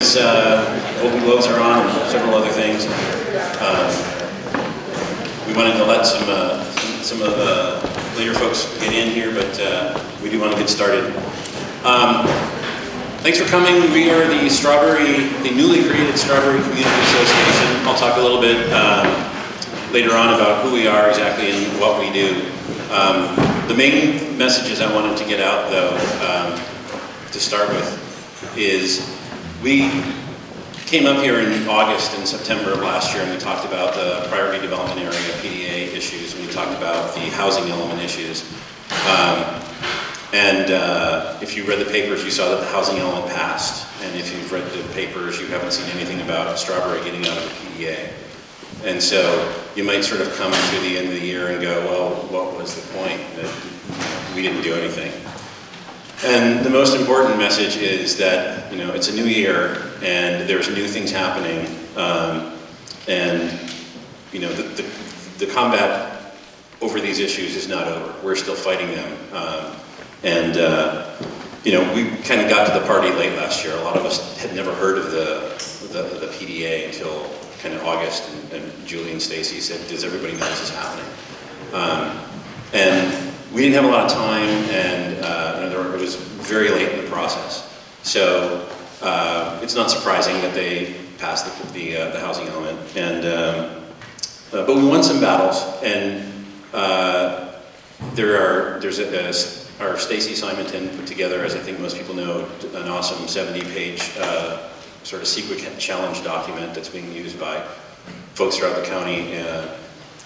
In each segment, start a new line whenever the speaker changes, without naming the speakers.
Golden Globes are on and several other things. We wanted to let some of the later folks get in here, but we do want to get started. Thanks for coming. We are the newly created Strawberry Community Association. I'll talk a little bit later on about who we are exactly and what we do. The main messages I wanted to get out, though, to start with, is we came up here in August and September of last year, and we talked about the priority development area PDA issues, and we talked about the housing element issues. If you read the papers, you saw that the housing element passed, and if you've read the papers, you haven't seen anything about Strawberry getting out of the PDA. And so you might sort of come to the end of the year and go, well, what was the point? That we didn't do anything. And the most important message is that, it's a new year and there's new things happening, the combat over these issues is not over. We're still fighting them. We kind of got to the party late last year. A lot of us had never heard of the PDA until kind of August, and Julie and Stacy said, does everybody know this is happening? And we didn't have a lot of time, and it was very late in the process. So it's not surprising that they passed the housing element. But we won some battles, and our Stacy Simonton put together, as I think most people know, an awesome 70-page sort of secret challenge document that's being used by folks throughout the county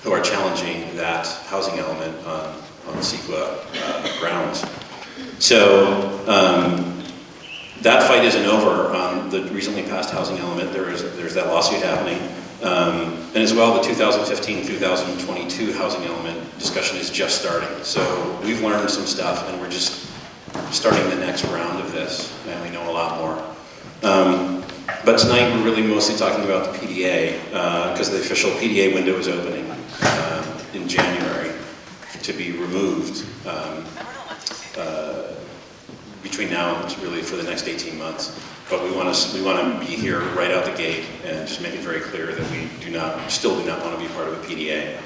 who are challenging that housing element on CEQA grounds. So that fight isn't over on the recently passed housing element. There's that lawsuit happening. And as well, the 2015-2022 housing element discussion is just starting. So we've learned some stuff, and we're just starting the next round of this, and we know a lot more. But tonight we're really mostly talking about the PDA, because the official PDA window is opening in January to be removed between now and really for the next 18 months. But we want to be here right out the gate and just make it very clear that we still do not want to be part of a PDA.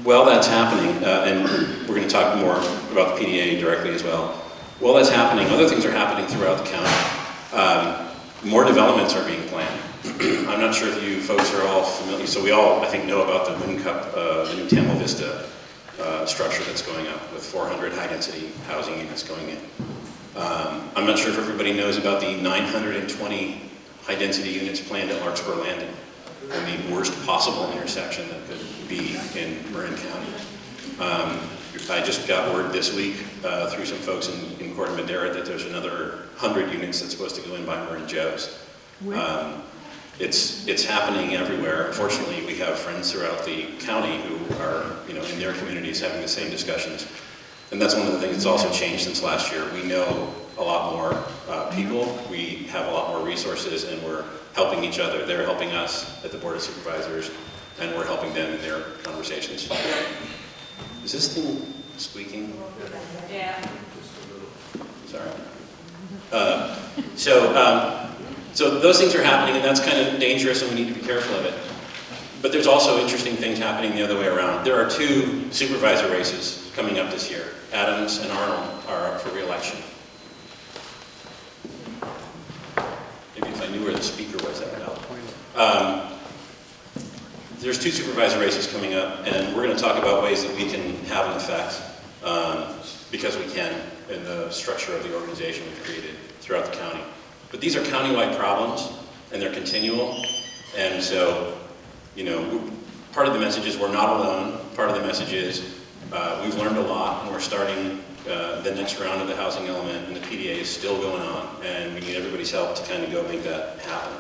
While that's happening, and we're going to talk more about the PDA directly as well. While that's happening, other things are happening throughout the county. More developments are being planned. I'm not sure if you folks are all familiar. So we all, I think, know about the Wind Cup, the new Tamil Vista structure that's going up with 400 high-density housing units going in. I'm not sure if everybody knows about the 920 high-density units planned at Larkspur Landing, and the worst possible intersection that could be in Marin County. I just got word this week through some folks in Corte Madera that there's another 100 units that's supposed to go in by Marin Joe's. It's happening everywhere. Unfortunately, we have friends throughout the county who are, in their communities having the same discussions. And that's one of the things that's also changed since last year. We know a lot more people, we have a lot more resources, and we're helping each other. They're helping us at the Board of Supervisors, and we're helping them in their conversations. Is this thing squeaking?
Yeah.
Sorry. So those things are happening, and that's kind of dangerous, and we need to be careful of it. But there's also interesting things happening the other way around. There are two supervisor races coming up this year. Adams and Arnold are up for re-election. Maybe if I knew where the speaker was, that would help. There's two supervisor races coming up, and we're going to talk about ways that we can have an effect, because we can, in the structure of the organization we've created throughout the county. But these are countywide problems, and they're continual, and so, part of the message is we're not alone. Part of the message is we've learned a lot, and we're starting the next round of the housing element, and the PDA is still going on, and we need everybody's help to kind of go make that happen.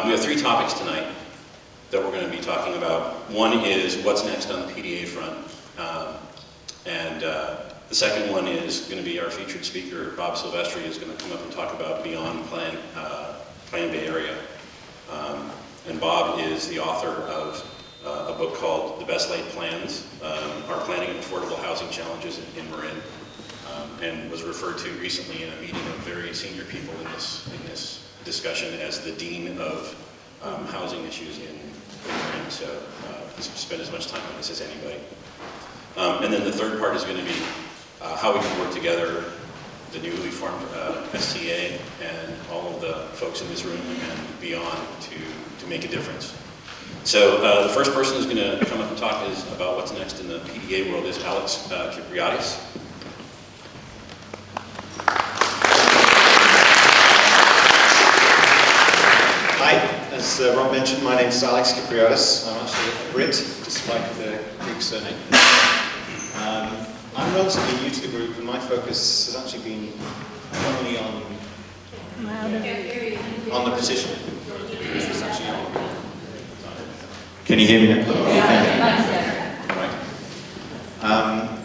We have three topics tonight that we're going to be talking about. One is what's next on the PDA front, the second one is going to be our featured speaker, Bob Silvestri, is going to come up and talk about Beyond Plan Bay Area. And Bob is the author of a book called The Best Laid Plans, Our Planning and Affordable Housing Challenges in Marin. and was referred to recently in a meeting of very senior people in this discussion as the dean of housing issues in Marin. So he's spent as much time on this as anybody. And then the third part is going to be how we can work together, the newly formed SCA and all of the folks in this room and beyond to make a difference. So the first person who's going to come up and talk is about what's next in the PDA world is Alex Kypriadis.
Hi, as Rob mentioned, my name is Alex Kypriadis. I'm actually a Brit, despite the Greek surname. I'm relatively new to the group, and my focus has actually been not only on the petition. Is this actually on? Can you hear me now? Right.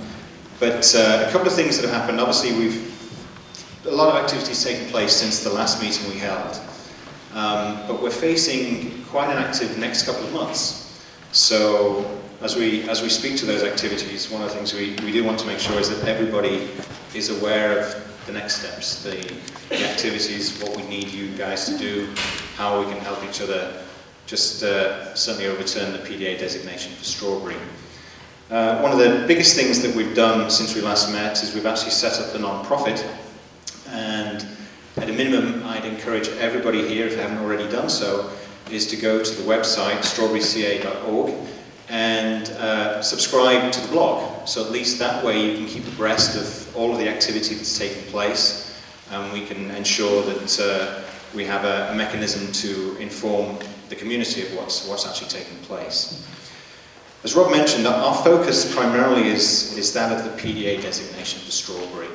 But a couple of things that have happened. Obviously, a lot of activities taken place since the last meeting we held. But we're facing quite an active next couple of months. So as we speak to those activities, one of the things we do want to make sure is that everybody is aware of the next steps, the activities, what we need you guys to do, how we can help each other just certainly overturn the PDA designation for strawberry. One of the biggest things that we've done since we last met is we've actually set up the non-profit, and at a minimum I'd encourage everybody here, if they haven't already done so, is to go to the website strawberryca.org and subscribe to the blog. So at least that way you can keep abreast of all of the activity that's taking place, and we can ensure that we have a mechanism to inform the community of what's actually taking place. As Rob mentioned, our focus primarily is that of the PDA designation for strawberry.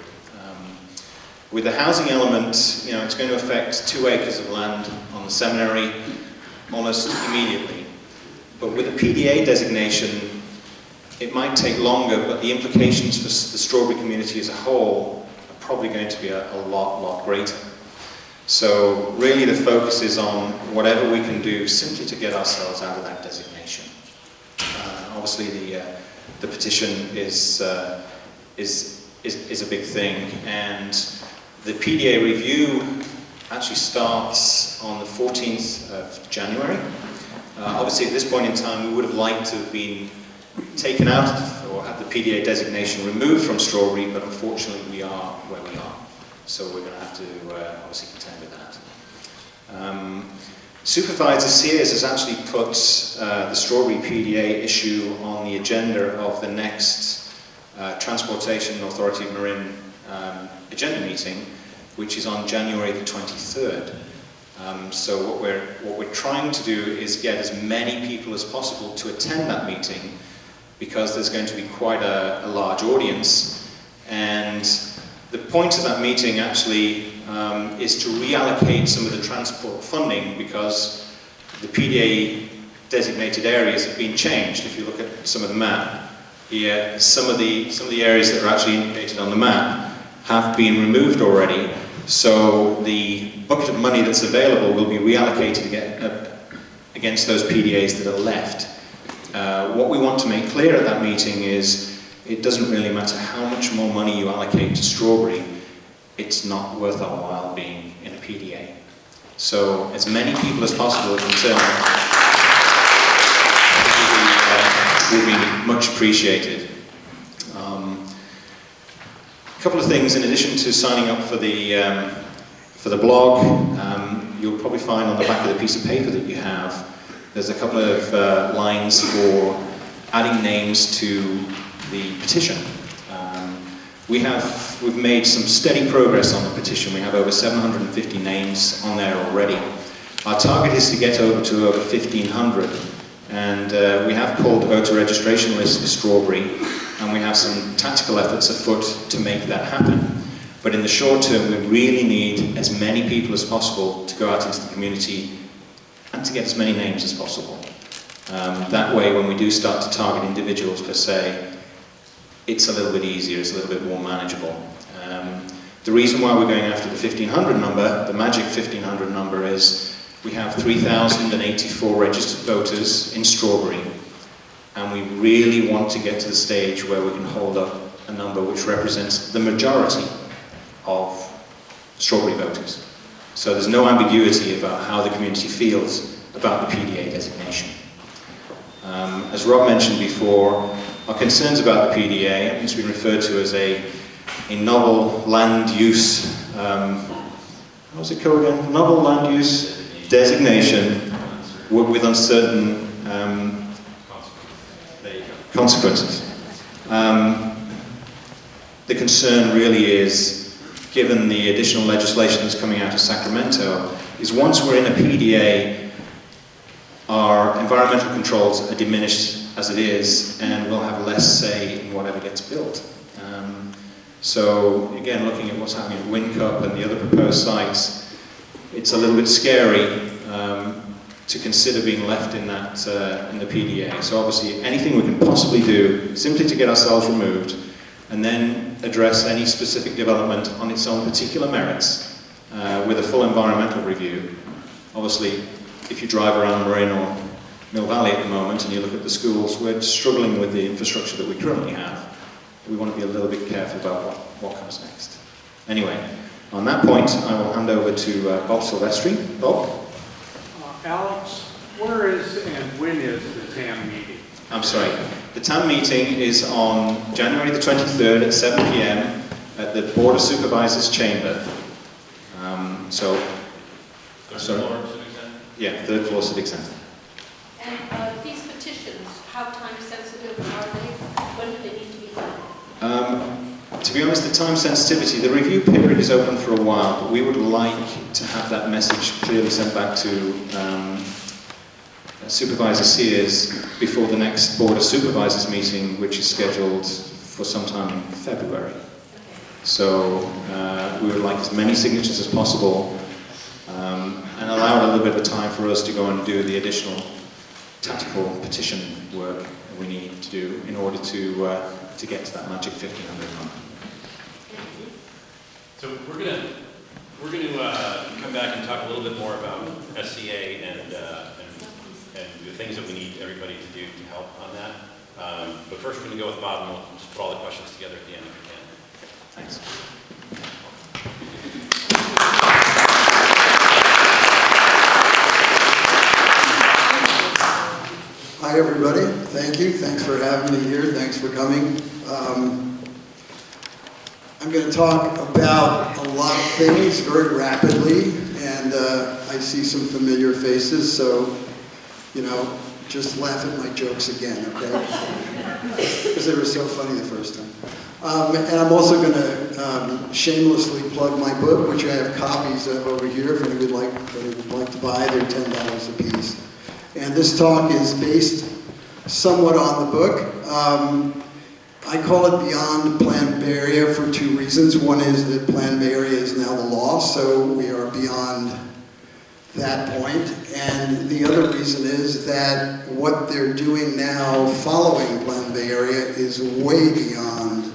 With the housing element, it's going to affect 2 acres of land on the seminary almost immediately. But with the PDA designation, it might take longer, but the implications for the strawberry community as a whole are probably going to be a lot greater. So really the focus is on whatever we can do simply to get ourselves out of that designation. Obviously the petition is a big thing, and the PDA review actually starts on the 14th of January. Obviously at this point in time we would have liked to have been taken out of, or had the PDA designation removed from strawberry, but unfortunately we are where we are. So we're going to have to obviously contend with that. Supervisor Sears has actually put the strawberry PDA issue on the agenda of the next Transportation Authority of Marin agenda meeting, which is on January the 23rd. So what we're trying to do is get as many people as possible to attend that meeting, because there's going to be quite a large audience, and the point of that meeting actually is to reallocate some of the transport funding, because the PDA designated areas have been changed. If you look at some of the map here, some of the areas that are actually indicated on the map have been removed already. So the bucket of money that's available will be reallocated against those PDAs that are left. What we want to make clear at that meeting is it doesn't really matter how much more money you allocate to strawberry, it's not worth our while being in a PDA. So as many people as possible in turn will be much appreciated. A couple of things in addition to signing up for the blog. You'll probably find on the back of the piece of paper that you have, there's a couple of lines for adding names to the petition. We've made some steady progress on the petition. We have over 750 names on there already. Our target is to get over 1,500, and we have pulled the voter registration list for strawberry, and we have some tactical efforts afoot to make that happen. But in the short term, we really need as many people as possible to go out into the community and to get as many names as possible. That way, when we do start to target individuals per se, it's a little bit easier, it's a little bit more manageable. The reason why we're going after the 1,500 number, the magic 1,500 number, is we have 3,084 registered voters in Strawberry, and we really want to get to the stage where we can hold up a number which represents the majority of Strawberry voters. So there's no ambiguity about how the community feels about the PDA designation. As Rob mentioned before, our concerns about the PDA, it's been referred to as a novel land use, what was it called again? Novel land use designation with uncertain consequences. The concern really is, given the additional legislation that's coming out of Sacramento, is once we're in a PDA, our environmental controls are diminished as it is, and we'll have less say in whatever gets built. So again, looking at what's happening at Wyncup and the other proposed sites, it's a little bit scary to consider being left in that in the PDA. So obviously, anything we can possibly do simply to get ourselves removed, and then address any specific development on its own particular merits with a full environmental review. Obviously, if you drive around Marin or Mill Valley at the moment and you look at the schools, we're struggling with the infrastructure that we currently have. We want to be a little bit careful about what comes next. Anyway, on that point, I will hand over to Bob Silvestri. Bob?
Alex, where is and when is the TAM meeting?
I'm sorry. The TAM meeting is on January the 23rd at 7 p.m. at the Board of Supervisors chamber. Sorry. Yeah, third floor civic center.
And these petitions, how time sensitive are they? When do they need to be done?
To be honest, the time sensitivity, the review period is open for a while, but we would like to have that message clearly sent back to Supervisor Sears before the next Board of Supervisors meeting, which is scheduled for sometime in February. So we would like as many signatures as possible and allow a little bit of time for us to go and do the additional tactical petition work that we need to do in order to get to that magic 1,500 number.
So we're gonna come back and talk a little bit more about SCA and the things that we need everybody to do to help on that. But first we're gonna go with Bob and we'll just put all the questions together at the end if we can.
Thanks.
Hi everybody, thank you. Thanks for having me here. Thanks for coming. I'm going to talk about a lot of things very rapidly, and I see some familiar faces, so, you know, just laugh at my jokes again, okay? Because they were so funny the first time. And I'm also going to shamelessly plug my book, which I have copies of over here if anybody would like to buy. They're $10 a piece. And this talk is based somewhat on the book. I call it Beyond Planned Bay Area for two reasons. One is that Planned Bay Area is now the law, so we are beyond that point. And the other reason is that what they're doing now following Planned Bay Area is way beyond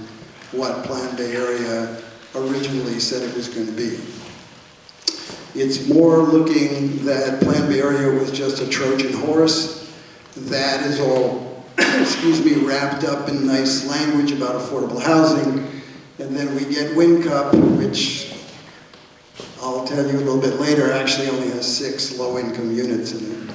what Planned Bay Area originally said it was going to be. It's more looking that Planned Bay Area was just a Trojan horse. That is all, excuse me, wrapped up in nice language about affordable housing. And then we get Wyncup, which I'll tell you a little bit later, actually only has 6 low-income units in it.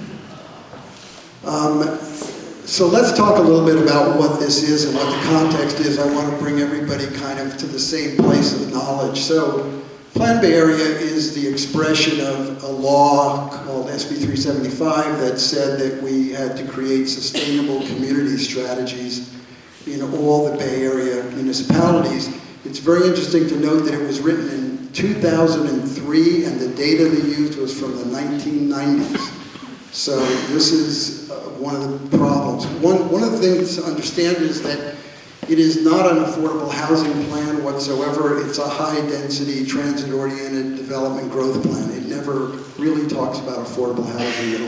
So let's talk a little bit about what this is and what the context is. I want to bring everybody kind of to the same place of knowledge. So Planned Bay Area is the expression of a law called SB 375 that said that we had to create sustainable community strategies in all the Bay Area municipalities. It's very interesting to note that it was written in 2003 and the data they used was from the 1990s. So this is one of the problems. One of the things to understand is that it is not an affordable housing plan whatsoever. It's a high-density, transit-oriented development growth plan. It never really talks about affordable housing at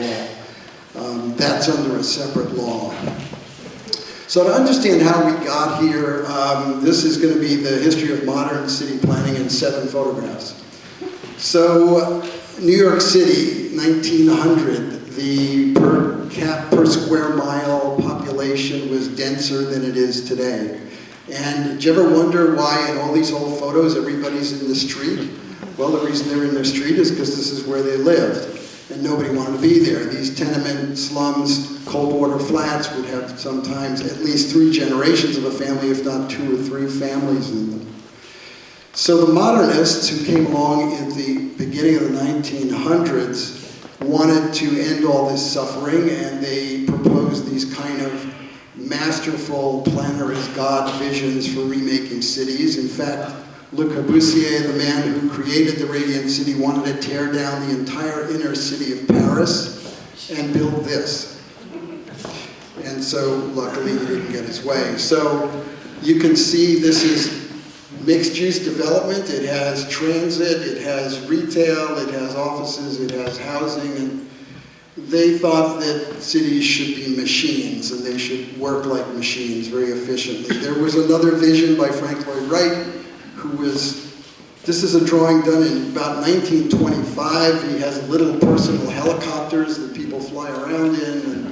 all. That's under a separate law. So to understand how we got here, this is going to be the history of modern city planning in 7 photographs. So New York City, 1900, the per square mile population was denser than it is today. And did you ever wonder why in all these old photos everybody's in the street? Well, the reason they're in their street is because this is where they lived, and nobody wanted to be there. These tenement slums, cold water flats would have sometimes at least 3 generations of a family, if not 2 or 3 families in them. So the modernists who came along in the beginning of the 1900s wanted to end all this suffering, and they proposed these kind of masterful planner as God visions for remaking cities. In fact, Le Corbusier, the man who created the Radiant City, wanted to tear down the entire inner city of Paris and build this. And so, luckily, he didn't get his way. So, you can see this is mixed-use development. It has transit, it has retail, it has offices, it has housing, and they thought that cities should be machines, and they should work like machines very efficiently. There was another vision by Frank Lloyd Wright, who was, this is a drawing done in about 1925. He has little personal helicopters that people fly around in. And,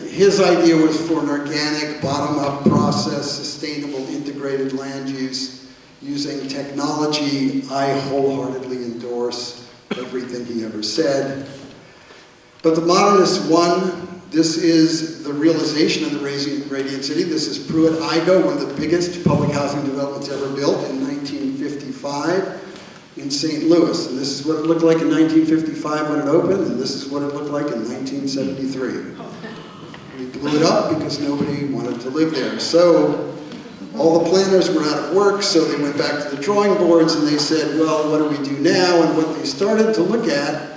his idea was for an organic, bottom-up process, sustainable, integrated land use, using technology. I wholeheartedly endorse everything he ever said. But the modernists won. This is the realization of the Radiant City. This is Pruitt-Igoe, one of the biggest public housing developments ever built in 1955 in St. Louis. And this is what it looked like in 1955 when it opened, and this is what it looked like in 1973. We blew it up because nobody wanted to live there. So all the planners were out of work, so they went back to the drawing boards and they said, well, what do we do now? And what they started to look at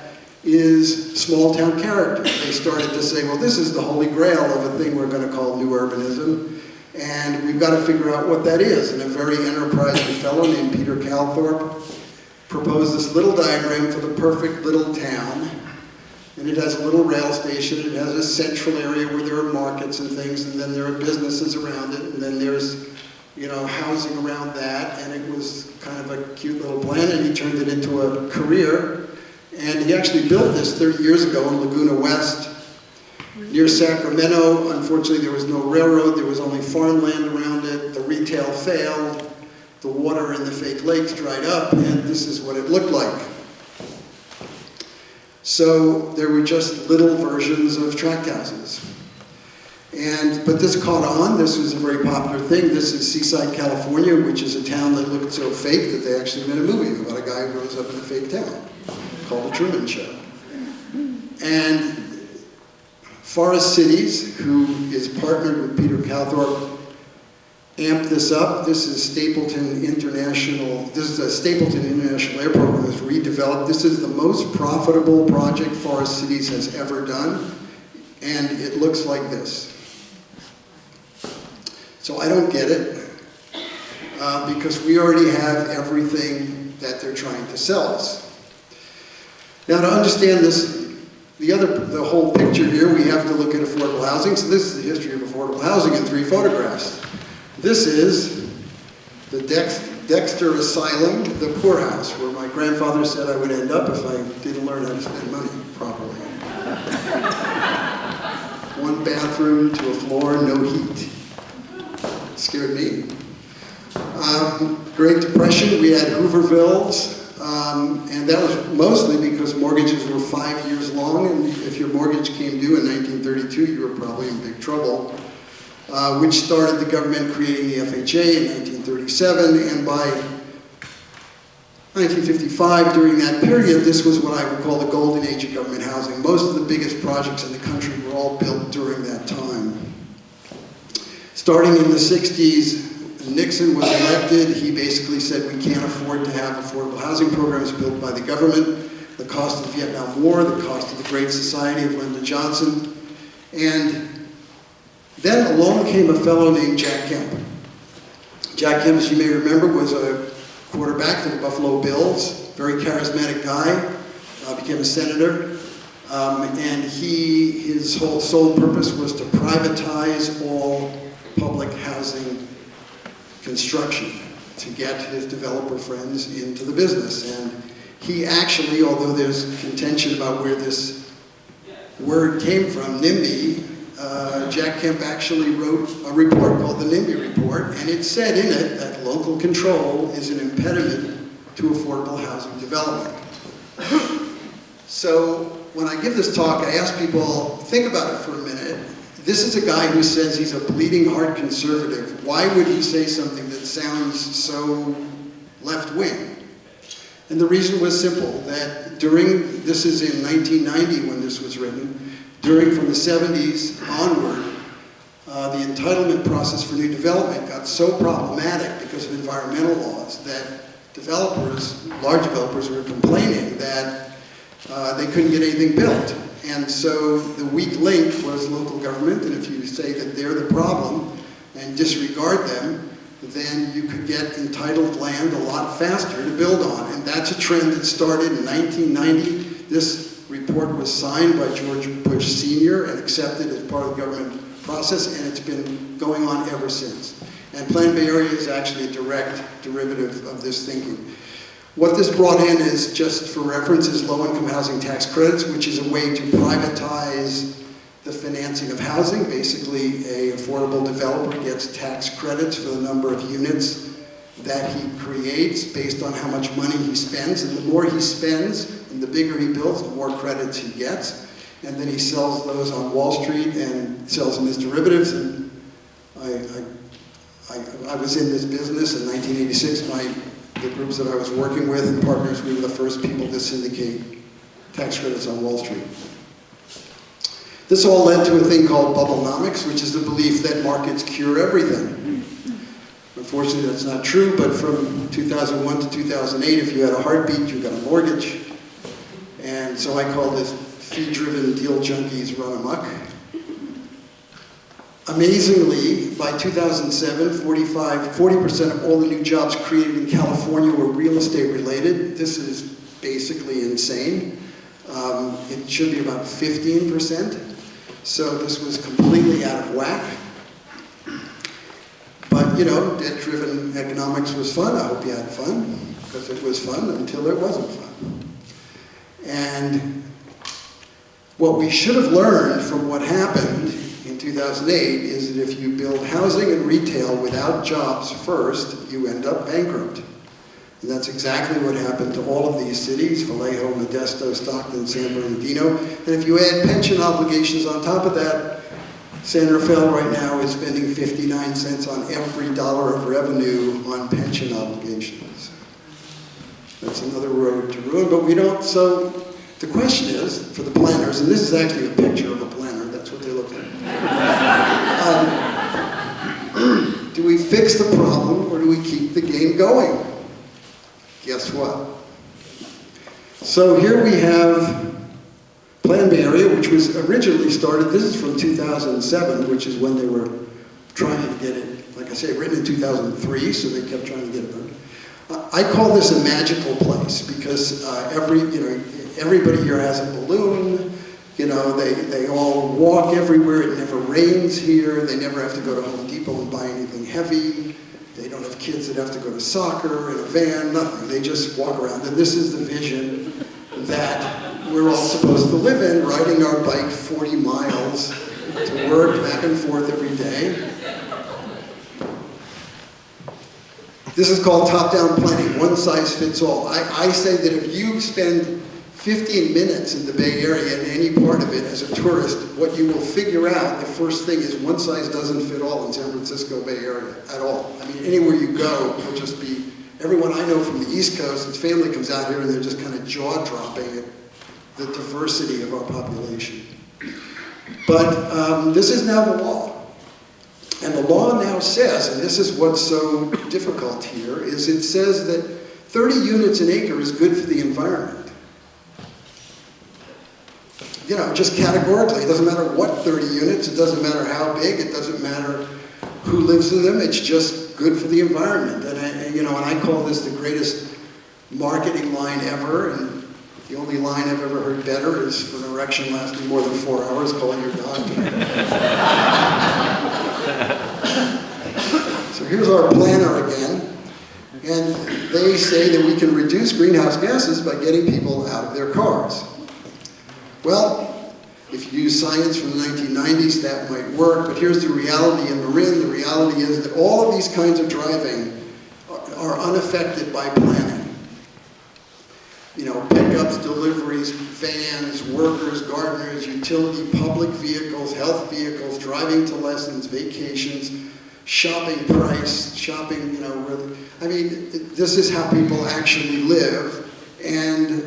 is small town character. They started to say, well, this is the holy grail of a thing we're going to call new urbanism, and we've got to figure out what that is. And a very enterprising fellow named Peter Calthorpe proposed this little diagram for the perfect little town. And it has a little rail station, it has a central area where there are markets and things, and then there are businesses around it, and then there's, you know, housing around that, and it was kind of a cute little plan, and he turned it into a career. And he actually built this 30 years ago in Laguna West, near Sacramento. Unfortunately, there was no railroad, there was only farmland around it, the retail failed, the water in the fake lakes dried up, and this is what it looked like. So there were just little versions of tract houses. But this caught on. This was a very popular thing. This is Seaside, California, which is a town that looked so fake that they actually made a movie about a guy who grows up in a fake town called The Truman Show. And Forest Cities, who is partnered with Peter Calthorpe, amped this up. This is Stapleton International. This is a Stapleton International Air Program that's redeveloped. This is the most profitable project Forest Cities has ever done, and it looks like this. So I don't get it, because we already have everything that they're trying to sell us. Now, to understand this, the whole picture here, we have to look at affordable housing. So this is the history of affordable housing in 3 photographs. This is the Dexter Asylum, the poorhouse, where my grandfather said I would end up if I didn't learn how to spend money properly. 1 bathroom to a floor, no heat. It scared me. Great Depression, we had Hoovervilles, and that was mostly because mortgages were 5 years long, and if your mortgage came due in 1932, you were probably in big trouble. Which started the government creating the FHA in 1937, and by 1955, during that period, this was what I would call the golden age of government housing. Most of the biggest projects in the country were all built during that time. Starting in the 60s, Nixon was elected. He basically said we can't afford to have affordable housing programs built by the government. The cost of the Vietnam War, the cost of the Great Society of Lyndon Johnson, and then along came a fellow named Jack Kemp. Jack Kemp, as you may remember, was a quarterback for the Buffalo Bills, very charismatic guy, became a senator, and his whole sole purpose was to privatize all public housing construction, to get his developer friends into the business. And he actually, although there's contention about where this word came from, NIMBY, Jack Kemp actually wrote a report called the NIMBY report, and it said in it that local control is an impediment to affordable housing development. So when I give this talk, I ask people, think about it for a minute. This is a guy who says he's a bleeding heart conservative. Why would he say something that sounds so left-wing? And the reason was simple, that this is in 1990 when this was written, from the 70s onward, the entitlement process for new development got so problematic because of environmental laws that large developers were complaining that they couldn't get anything built. And so the weak link was local government, and if you say that they're the problem and disregard them, then you could get entitled land a lot faster to build on. And that's a trend that started in 1990. This report was signed by George Bush Sr. and accepted as part of the government process, and it's been going on ever since. And Planned Bay Area is actually a direct derivative of this thinking. What this brought in is, just for reference, is low-income housing tax credits, which is a way to privatize the financing of housing. Basically, an affordable developer gets tax credits for the number of units that he creates based on how much money he spends. And the more he spends and the bigger he builds, the more credits he gets. And then he sells those on Wall Street and sells them as derivatives. And I was in this business in 1986. The groups that I was working with and partners, we were the first people to syndicate tax credits on Wall Street. This all led to a thing called bubblenomics, which is the belief that markets cure everything. Unfortunately, that's not true, but from 2001 to 2008, if you had a heartbeat, you got a mortgage. And so I call this fee-driven deal junkies run amok. Amazingly, by 2007, 40% of all the new jobs created in California were real estate related. This is basically insane. It should be about 15%. So this was completely out of whack. But, you know, debt-driven economics was fun. I hope you had fun, because it was fun until it wasn't fun. And what we should have learned from what happened in 2008 is that if you build housing and retail without jobs first, you end up bankrupt. And that's exactly what happened to all of these cities, Vallejo, Modesto, Stockton, San Bernardino. And if you add pension obligations on top of that, San Rafael right now is spending 59 cents on every dollar of revenue on pension obligations. That's another road to ruin, but we don't. So the question is, for the planners, and this is actually a picture of a planner, that's what they look like. Do we fix the problem or do we keep the game going? Guess what? So here we have Planned Bay Area, which was originally started, this is from 2007, which is when they were trying to get it, like I say, written in 2003, so they kept trying to get it done. I call this a magical place because everybody here has a balloon. You know, they all walk everywhere. It never rains here. They never have to go to Home Depot and buy anything heavy. They don't have kids that have to go to soccer in a van, nothing. They just walk around. And this is the vision that we're all supposed to live in, riding our bike 40 miles to work, back and forth every day. This is called top-down planning, one size fits all. I say that if you spend 15 minutes in the Bay Area in any part of it as a tourist, what you will figure out, the first thing is one size doesn't fit all in San Francisco Bay Area at all. I mean, anywhere you go will just be, everyone I know from the East Coast, his family comes out here and they're just kind of jaw-dropping at the diversity of our population. But this is now the law. And the law now says, and this is what's so difficult here, is it says that 30 units an acre is good for the environment. You know, just categorically, it doesn't matter what 30 units, it doesn't matter how big, it doesn't matter who lives in them, it's just good for the environment. And I call this the greatest marketing line ever, and the only line I've ever heard better is for an erection lasting more than 4 hours, call your doctor. So here's our planner again, and they say that we can reduce greenhouse gases by getting people out of their cars. Well, If you use science from the 1990s, that might work, but here's the reality in Marin. The reality is that all of these kinds of driving are unaffected by planning. You know, pickups, deliveries, vans, workers, gardeners, utility, public vehicles, health vehicles, driving to lessons, vacations, shopping price, shopping, you know, I mean, this is how people actually live, and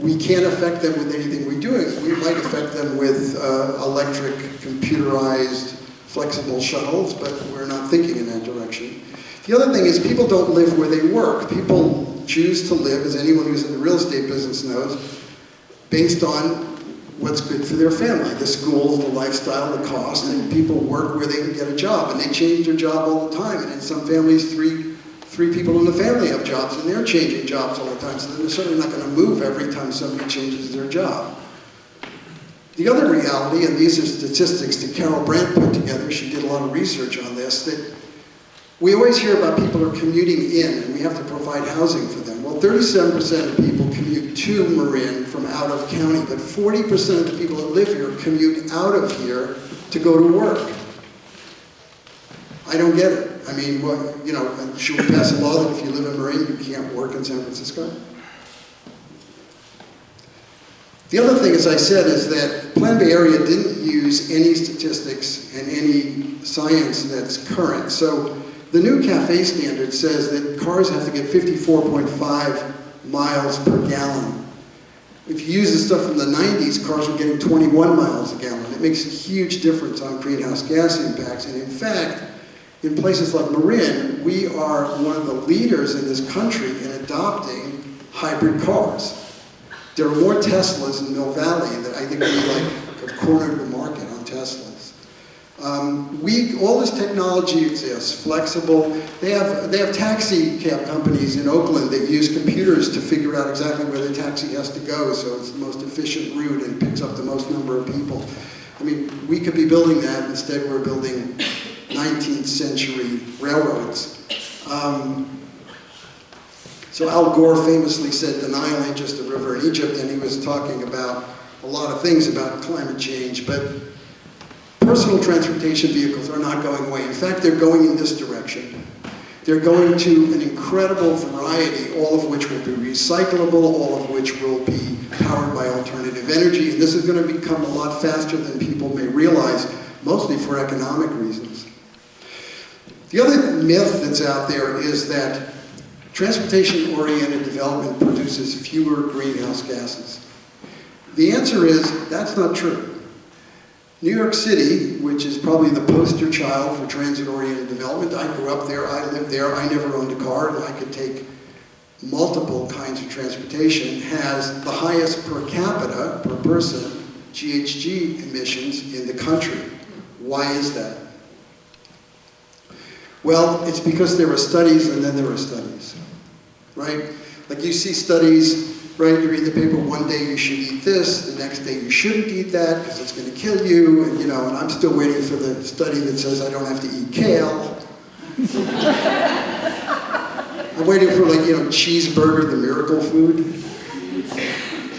we can't affect them with anything we do. We might affect them with electric, computerized, flexible shuttles, but we're not thinking in that direction. The other thing is people don't live where they work. People choose to live, as anyone who's in the real estate business knows, based on what's good for their family, the schools, the lifestyle, the cost, and people work where they can get a job, and they change their job all the time, and in some families, three people in the family have jobs, and they're changing jobs all the time, so they're certainly not going to move every time somebody changes their job. The other reality, and these are statistics that Carol Brandt put together, she did a lot of research on this, that we always hear about people who are commuting in, and we have to provide housing for them. Well, 37% of people commute to Marin from out of county, but 40% of the people that live here commute out of here to go to work. I don't get it. I mean, well, you know, should we pass a law that if you live in Marin, you can't work in San Francisco? The other thing, as I said, is that Plan Bay Area didn't use any statistics and any science that's current. So the new CAFE standard says that cars have to get 54.5 miles per gallon. If you use the stuff from the 90s, cars were getting 21 miles a gallon. It makes a huge difference on greenhouse gas impacts. And in fact, in places like Marin, we are one of the leaders in this country in adopting hybrid cars. There are more Teslas in Mill Valley that I think we have cornered the market on Teslas. All this technology exists, flexible. They have taxi cab companies in Oakland that use computers to figure out exactly where the taxi has to go, so it's the most efficient route and picks up the most number of people. I mean, we could be building that. Instead, we're building 19th century railroads. So Al Gore famously said, the Nile ain't just a river in Egypt, and he was talking about a lot of things about climate change, but personal transportation vehicles are not going away. In fact, they're going in this direction. They're going to an incredible variety, all of which will be recyclable, all of which will be powered by alternative energy, and this is going to become a lot faster than people may realize, mostly for economic reasons. The other myth that's out there is that transportation-oriented development produces fewer greenhouse gases. The answer is, that's not true. New York City, which is probably the poster child for transit-oriented development, I grew up there, I lived there, I never owned a car, and I could take multiple kinds of transportation, has the highest per capita, per person, GHG emissions in the country. Why is that? Well, it's because there are studies and then there are studies, right? Like you see studies, right? You read the paper, one day you should eat this, the next day you shouldn't eat that because it's going to kill you, and and I'm still waiting for the study that says I don't have to eat kale. I'm waiting for cheeseburger, the miracle food.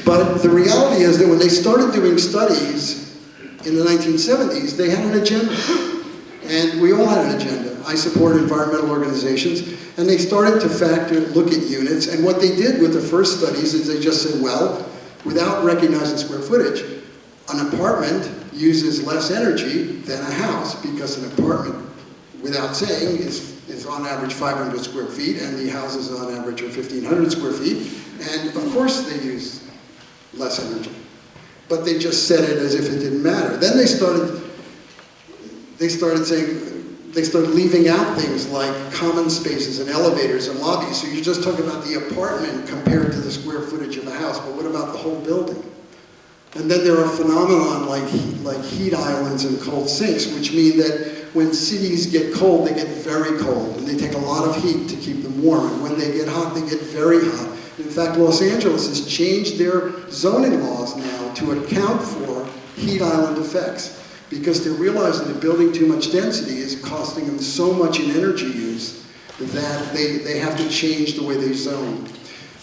But the reality is that when they started doing studies in the 1970s, they had an agenda. And we all had an agenda. I support environmental organizations, and they started to look at units, and what they did with the first studies is they just said, well, without recognizing square footage, an apartment uses less energy than a house, because an apartment, without saying, is on average 500 square feet, and the houses on average are 1,500 square feet, and of course they use less energy. But they just said it as if it didn't matter. Then they started leaving out things like common spaces and elevators and lobbies. So you just talk about the apartment compared to the square footage of a house, but what about the whole building? And then there are phenomena like heat islands and cold sinks, which mean that when cities get cold, they get very cold, and they take a lot of heat to keep them warm. And when they get hot, they get very hot. In fact, Los Angeles has changed their zoning laws now to account for heat island effects, because they're realizing that building too much density is costing them so much in energy use that they have to change the way they zone.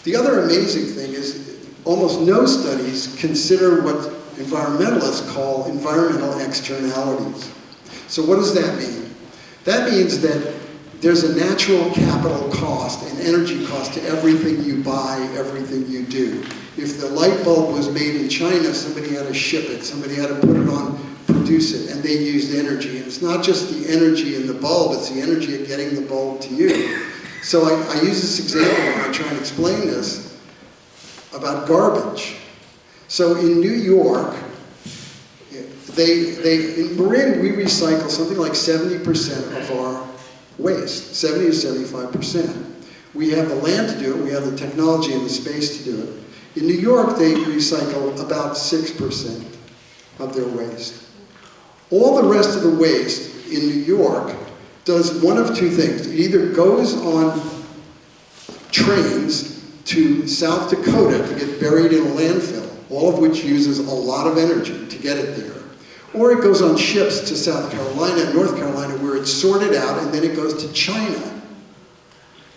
The other amazing thing is almost no studies consider what environmentalists call environmental externalities. So what does that mean? That means that there's a natural capital cost and energy cost to everything you buy, everything you do. If the light bulb was made in China, somebody had to ship it, somebody had to put it on, produce it, and they used energy. And it's not just the energy in the bulb, it's the energy of getting the bulb to you. So I use this example when I try and explain this about garbage. So in New York, in Marin, we recycle something like 70% of our waste, 70 to 75%. We have the land to do it, we have the technology and the space to do it. In New York, they recycle about 6% of their waste. All the rest of the waste in New York does one of two things. It either goes on trains to South Dakota to get buried in a landfill, all of which uses a lot of energy to get it there. Or it goes on ships to South Carolina and North Carolina where it's sorted out and then it goes to China.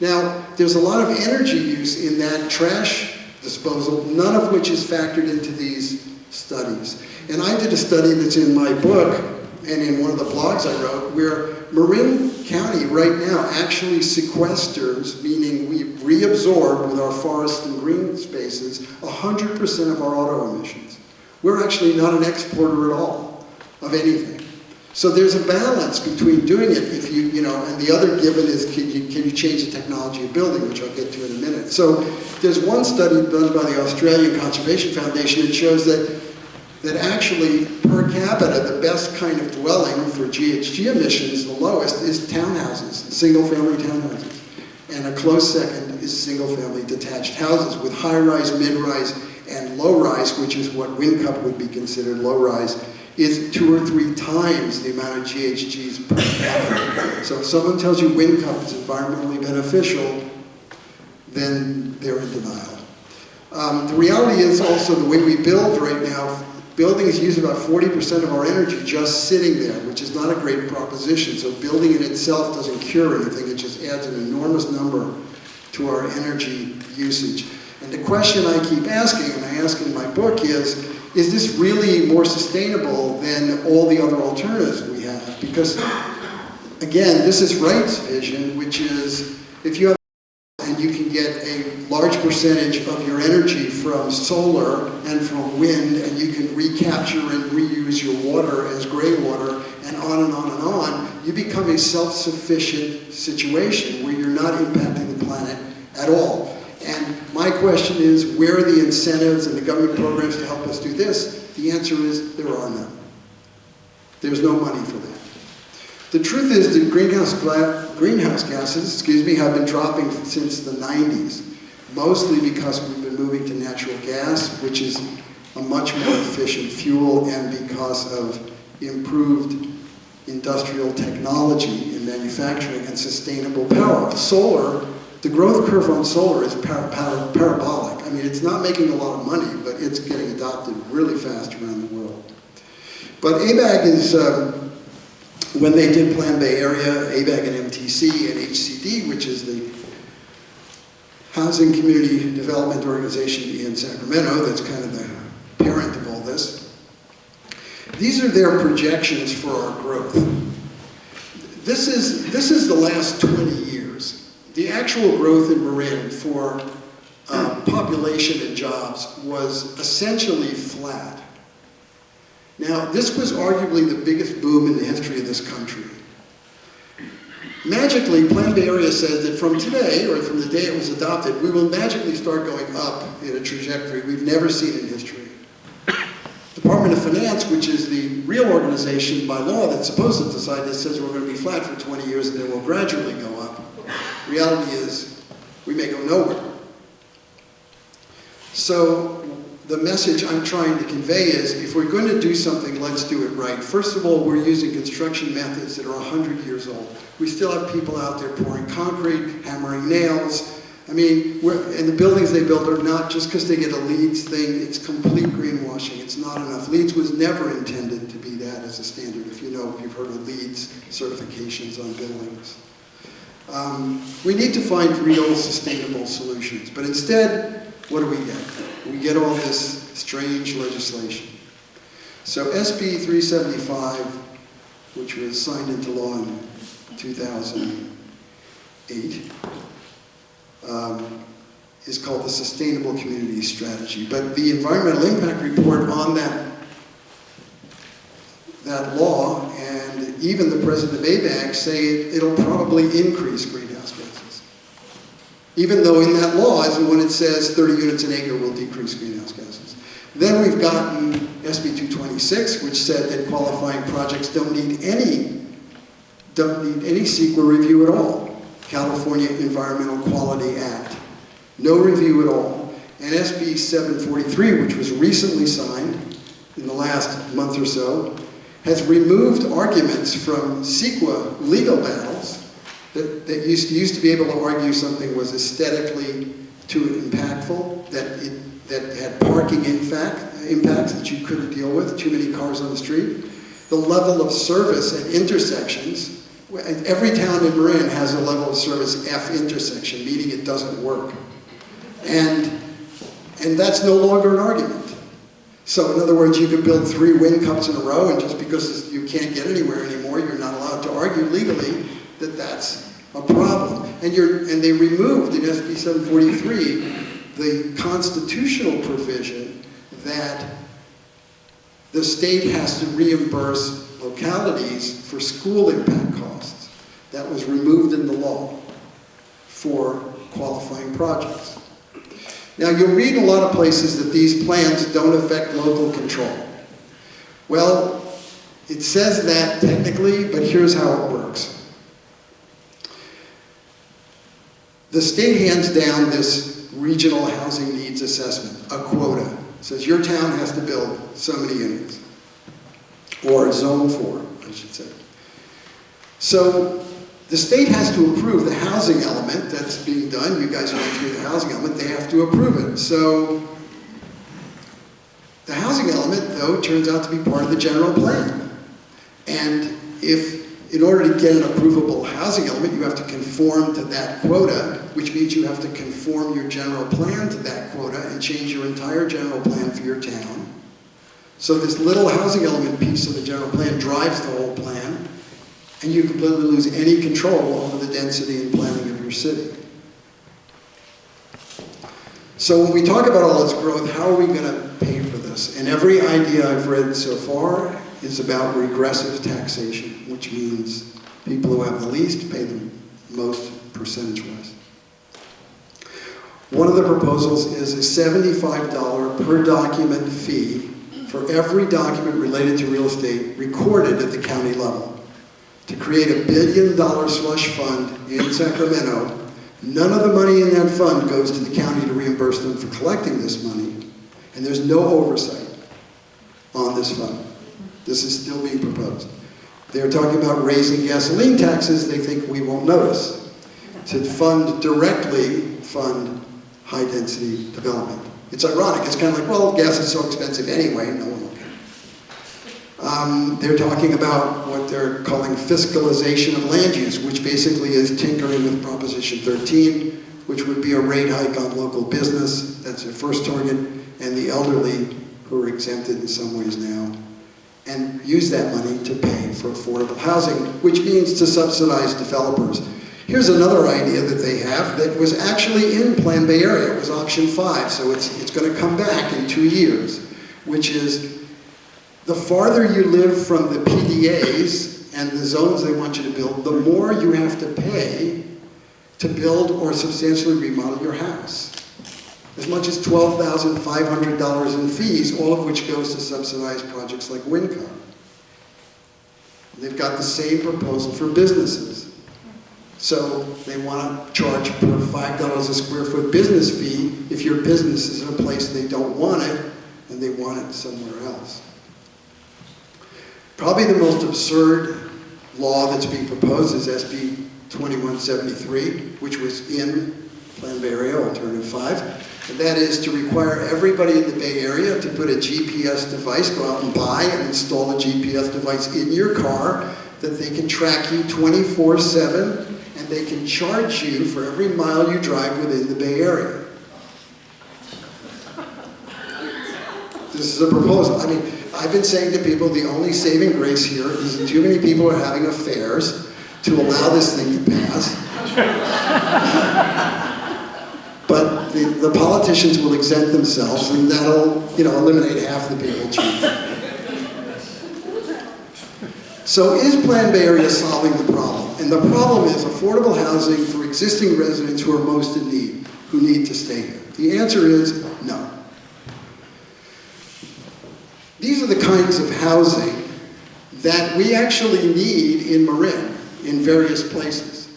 Now, there's a lot of energy use in that trash disposal, none of which is factored into these studies. And I did a study that's in my book and in one of the blogs I wrote where Marin County right now actually sequesters, meaning we reabsorb with our forests and green spaces, 100% of our auto emissions. We're actually not an exporter at all of anything. So there's a balance between doing it if and the other given is can you change the technology of building, which I'll get to in a minute. So there's one study done by the Australian Conservation Foundation that shows that actually per capita the best kind of dwelling for GHG emissions, the lowest, is townhouses, single-family townhouses. And a close second is single-family detached houses with high-rise, mid-rise, and low-rise, which is what WinCup would be considered low-rise, is 2 or 3 times the amount of GHGs per capita. So if someone tells you WinCup is environmentally beneficial, then they're in denial. The reality is also the way we build right now, buildings use about 40% of our energy just sitting there, which is not a great proposition. So building in itself doesn't cure anything, it just adds an enormous number to our energy usage. And the question I keep asking, and I ask in my book, is this really more sustainable than all the other alternatives we have? Because, again, this is Wright's vision, which is if you have and you can get a large percentage of your energy from solar and from wind, and you can recapture and reuse your water as gray water, and on and on and on, you become a self-sufficient situation where you're not impacting the planet at all. And my question is, where are the incentives and the government programs to help us do this? The answer is, there are none. There's no money for that. The truth is that greenhouse gases, have been dropping since the 90s, mostly because we've been moving to natural gas, which is a much more efficient fuel, and because of improved industrial technology in manufacturing and sustainable power. Solar, the growth curve on solar is parabolic. I mean, it's not making a lot of money, but it's getting adopted really fast around the world. But ABAG is, when they did Plan Bay Area, ABAG and MTC and HCD, which is the Housing Community Development Organization in Sacramento, that's kind of the parent of all this. These are their projections for our growth. This is the last 20 years. The actual growth in Marin for population and jobs was essentially flat. Now, this was arguably the biggest boom in the history of this country. Magically, Plan Bay Area says that from today, or from the day it was adopted, we will magically start going up in a trajectory we've never seen in history. Department of Finance, which is the real organization by law that's supposed to decide this, says we're going to be flat for 20 years and then we'll gradually go up. Reality is, we may go nowhere. So, the message I'm trying to convey is, if we're going to do something, let's do it right. First of all, we're using construction methods that are 100 years old. We still have people out there pouring concrete, hammering nails. I mean, and the buildings they build are not just because they get a LEEDs thing, it's complete greenwashing. It's not enough. LEEDs was never intended to be that as a standard, if you've heard of LEEDs certifications on buildings. We need to find real sustainable solutions, but instead, what do we get? We get all this strange legislation. So SB 375, which was signed into law in 2008, is called the Sustainable Community Strategy. But the environmental impact report on that law, and even the president of ABAG say it'll probably increase greenhouse gases. Even though in that law, as when it says 30 units an acre will decrease greenhouse gases. Then we've gotten SB 226, which said that qualifying projects don't need any CEQA review at all. California Environmental Quality Act. No review at all. And SB 743, which was recently signed in the last month or so, has removed arguments from CEQA legal battles that used to be able to argue something was aesthetically too impactful, that had parking impacts that you couldn't deal with, too many cars on the street. The level of service at intersections, every town in Marin has a level of service F intersection, meaning it doesn't work. And that's no longer an argument. So in other words, you could build 3 wind cups in a row, and just because you can't get anywhere anymore, you're not allowed to argue legally that that's a problem. And they removed in SB 743 the constitutional provision that the state has to reimburse localities for school impact costs. That was removed in the law for qualifying projects. Now, you'll read in a lot of places that these plans don't affect local control. Well, it says that technically, but here's how it works. The state hands down this regional housing needs assessment, a quota. It says your town has to build so many units, or zone 4, I should say. So the state has to approve the housing element that's being done. You guys went through the housing element. They have to approve it. So the housing element, though, turns out to be part of the general plan. And in order to get an approvable housing element, you have to conform to that quota, which means you have to conform your general plan to that quota and change your entire general plan for your town. So this little housing element piece of the general plan drives the whole plan, and you completely lose any control over the density and planning of your city. So when we talk about all this growth, how are we going to pay for this? And every idea I've read so far is about regressive taxation, which means people who have the least pay the most percentage-wise. One of the proposals is a $75 per document fee for every document related to real estate recorded at the county level. To create $1 billion slush fund in Sacramento, none of the money in that fund goes to the county to reimburse them for collecting this money, and there's no oversight on this fund. This is still being proposed. They're talking about raising gasoline taxes they think we won't notice, to directly fund high-density development. It's ironic. It's kind of like, well, gas is so expensive anyway, no one will care. They're talking about what they're calling fiscalization of land use, which basically is tinkering with Proposition 13, which would be a rate hike on local business. That's their first target, and the elderly, who are exempted in some ways now, and use that money to pay for affordable housing, which means to subsidize developers. Here's another idea that they have that was actually in Plan Bay Area. It was option 5, so it's going to come back in 2 years, which is the farther you live from the PDAs and the zones they want you to build, the more you have to pay to build or substantially remodel your house. As much as $12,500 in fees, all of which goes to subsidize projects like Wincom. They've got the same proposal for businesses. So they want to charge per $5 a square foot business fee if your business is in a place they don't want it and they want it somewhere else. Probably the most absurd law that's being proposed is SB 2173, which was in Plan Bay Area, Alternative 5. And that is to require everybody in the Bay Area to put a GPS device, go out and buy and install a GPS device in your car that they can track you 24/7, and they can charge you for every mile you drive within the Bay Area. This is a proposal. I mean, I've been saying to people, the only saving grace here is that too many people are having affairs to allow this thing to pass. But the politicians will exempt themselves, and that'll, eliminate half the people chief. So is Plan Bay Area solving the problem? And the problem is affordable housing for existing residents who are most in need, who need to stay here. The answer is no. These are the kinds of housing that we actually need in Marin, in various places.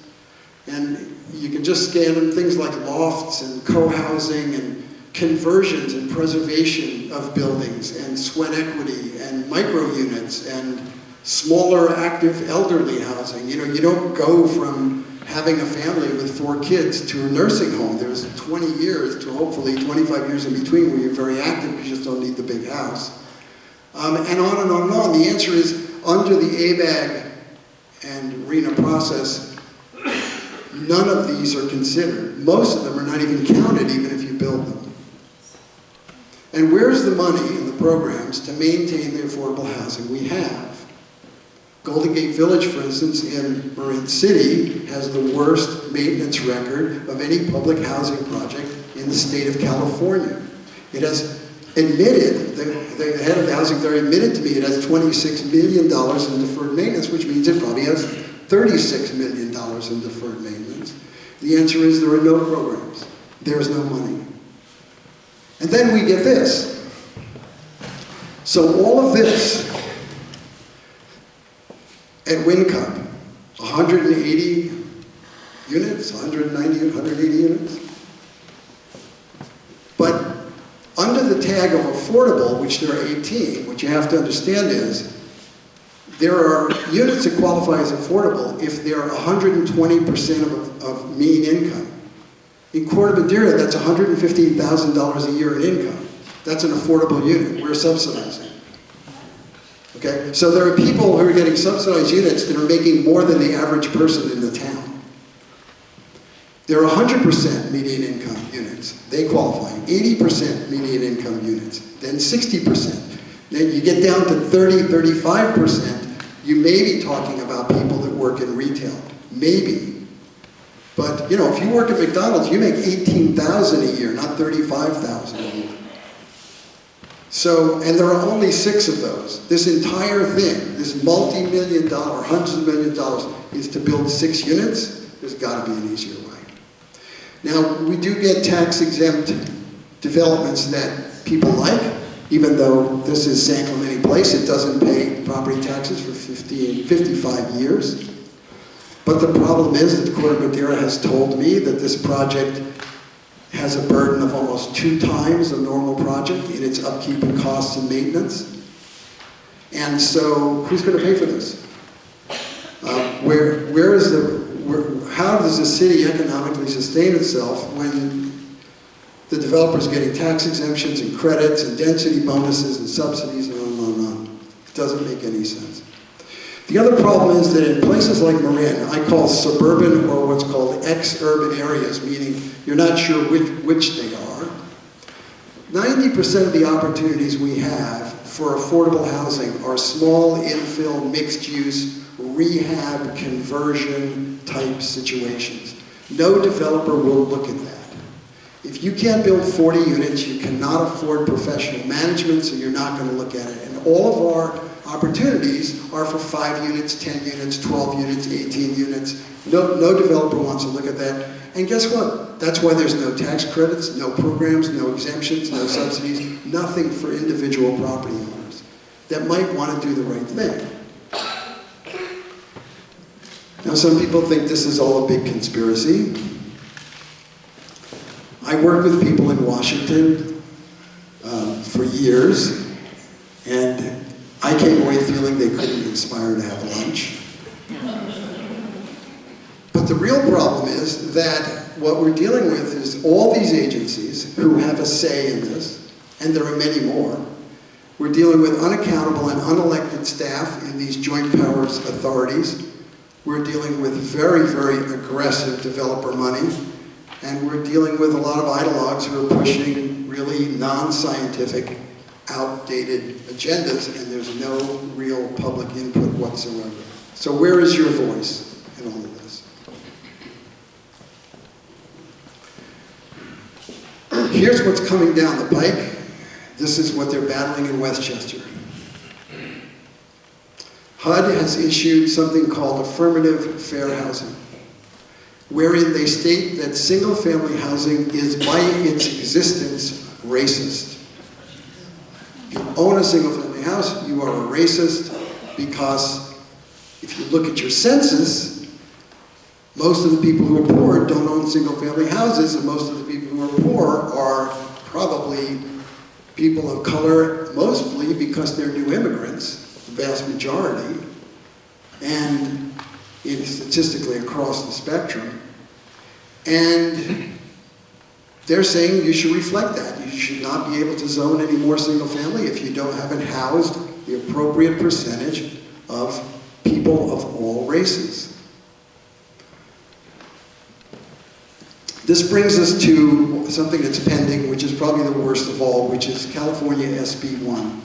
And you can just scan them, things like lofts and co-housing and conversions and preservation of buildings and sweat equity and micro units and smaller active elderly housing. You don't go from having a family with 4 kids to a nursing home. There's 20 years to hopefully 25 years in between where you're very active, you just don't need the big house. And on and on and on. The answer is, under the ABAG and RENA process, none of these are considered. Most of them are not even counted, even if you build them. And where's the money in the programs to maintain the affordable housing we have? Golden Gate Village, for instance, in Marin City, has the worst maintenance record of any public housing project in the state of California. It has admitted, the head of the housing authority admitted to me it has $26 million in deferred maintenance, which means it probably has $36 million in deferred maintenance. The answer is there are no programs. There's no money. And then we get this. So all of this at WinCup, 180 units, 190, 180 units. But under the tag of affordable, which there are 18, what you have to understand is there are units that qualify as affordable if they're 120% of mean income. In Corte Madera, that's $115,000 a year in income. That's an affordable unit. We're subsidizing. Okay? So there are people who are getting subsidized units that are making more than the average person in the town. There are 100% median income units. They qualify. 80% median income units. Then 60%. Then you get down to 30, 35%, you may be talking about people that work in retail. Maybe. But, if you work at McDonald's, you make $18,000 a year, not $35,000 a year. So, and there are only 6 of those. This entire thing, this multi-million dollar, hundreds of millions of dollars, is to build 6 units. There's got to be an easier way. Now, we do get tax-exempt developments that people like, even though this is San Clemente Place. It doesn't pay property taxes for 55 years. But the problem is that Corte Madera has told me that this project has a burden of almost 2 times a normal project in its upkeep and costs and maintenance. And so, who's going to pay for this? How does the city economically sustain itself when the developer's getting tax exemptions and credits and density bonuses and subsidies and on and on and on? It doesn't make any sense. The other problem is that in places like Marin, I call suburban or what's called ex-urban areas, meaning you're not sure which they are. 90% of the opportunities we have for affordable housing are small infill, mixed-use, rehab, conversion type situations. No developer will look at that. If you can't build 40 units, you cannot afford professional management, so you're not going to look at it. And all of our opportunities are for 5 units, 10 units, 12 units, 18 units. No developer wants to look at that. And guess what? That's why there's no tax credits, no programs, no exemptions, no subsidies, nothing for individual property owners that might want to do the right thing. Now, some people think this is all a big conspiracy. I worked with people in Washington for years, and I came away feeling they couldn't be inspired to have lunch. But the real problem is that what we're dealing with is all these agencies who have a say in this, and there are many more. We're dealing with unaccountable and unelected staff in these joint powers authorities. We're dealing with very, very aggressive developer money. And we're dealing with a lot of ideologues who are pushing really non-scientific outdated agendas, and there's no real public input whatsoever. So where is your voice in all of this? Here's what's coming down the pike. This is what they're battling in Westchester. HUD has issued something called affirmative fair housing, wherein they state that single-family housing is by its existence racist. You own a single-family house, you are a racist, because if you look at your census, most of the people who are poor don't own single-family houses, and most of the people who are poor are probably people of color, mostly because they're new immigrants, the vast majority, and statistically across the spectrum. And they're saying you should reflect that. You should not be able to zone any more single family if you haven't housed the appropriate percentage of people of all races. This brings us to something that's pending, which is probably the worst of all, which is California SB 1.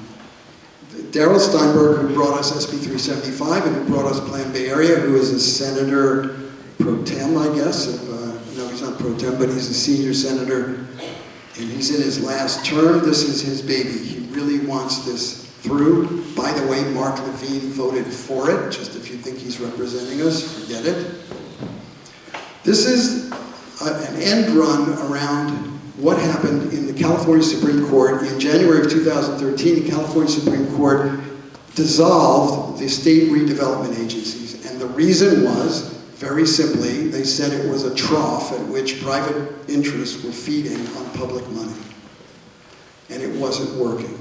Darrell Steinberg, who brought us SB 375 and who brought us Plan Bay Area, who is a senator pro tem, I guess. No, he's not pro tem, but he's a senior senator, and he's in his last term. This is his baby. He really wants this through. By the way, Mark Levine voted for it. Just if you think he's representing us, forget it. This is an end run around what happened in the California Supreme Court. In January of 2013, the California Supreme Court dissolved the state redevelopment agencies. And the reason was, very simply, they said it was a trough at which private interests were feeding on public money. And it wasn't working.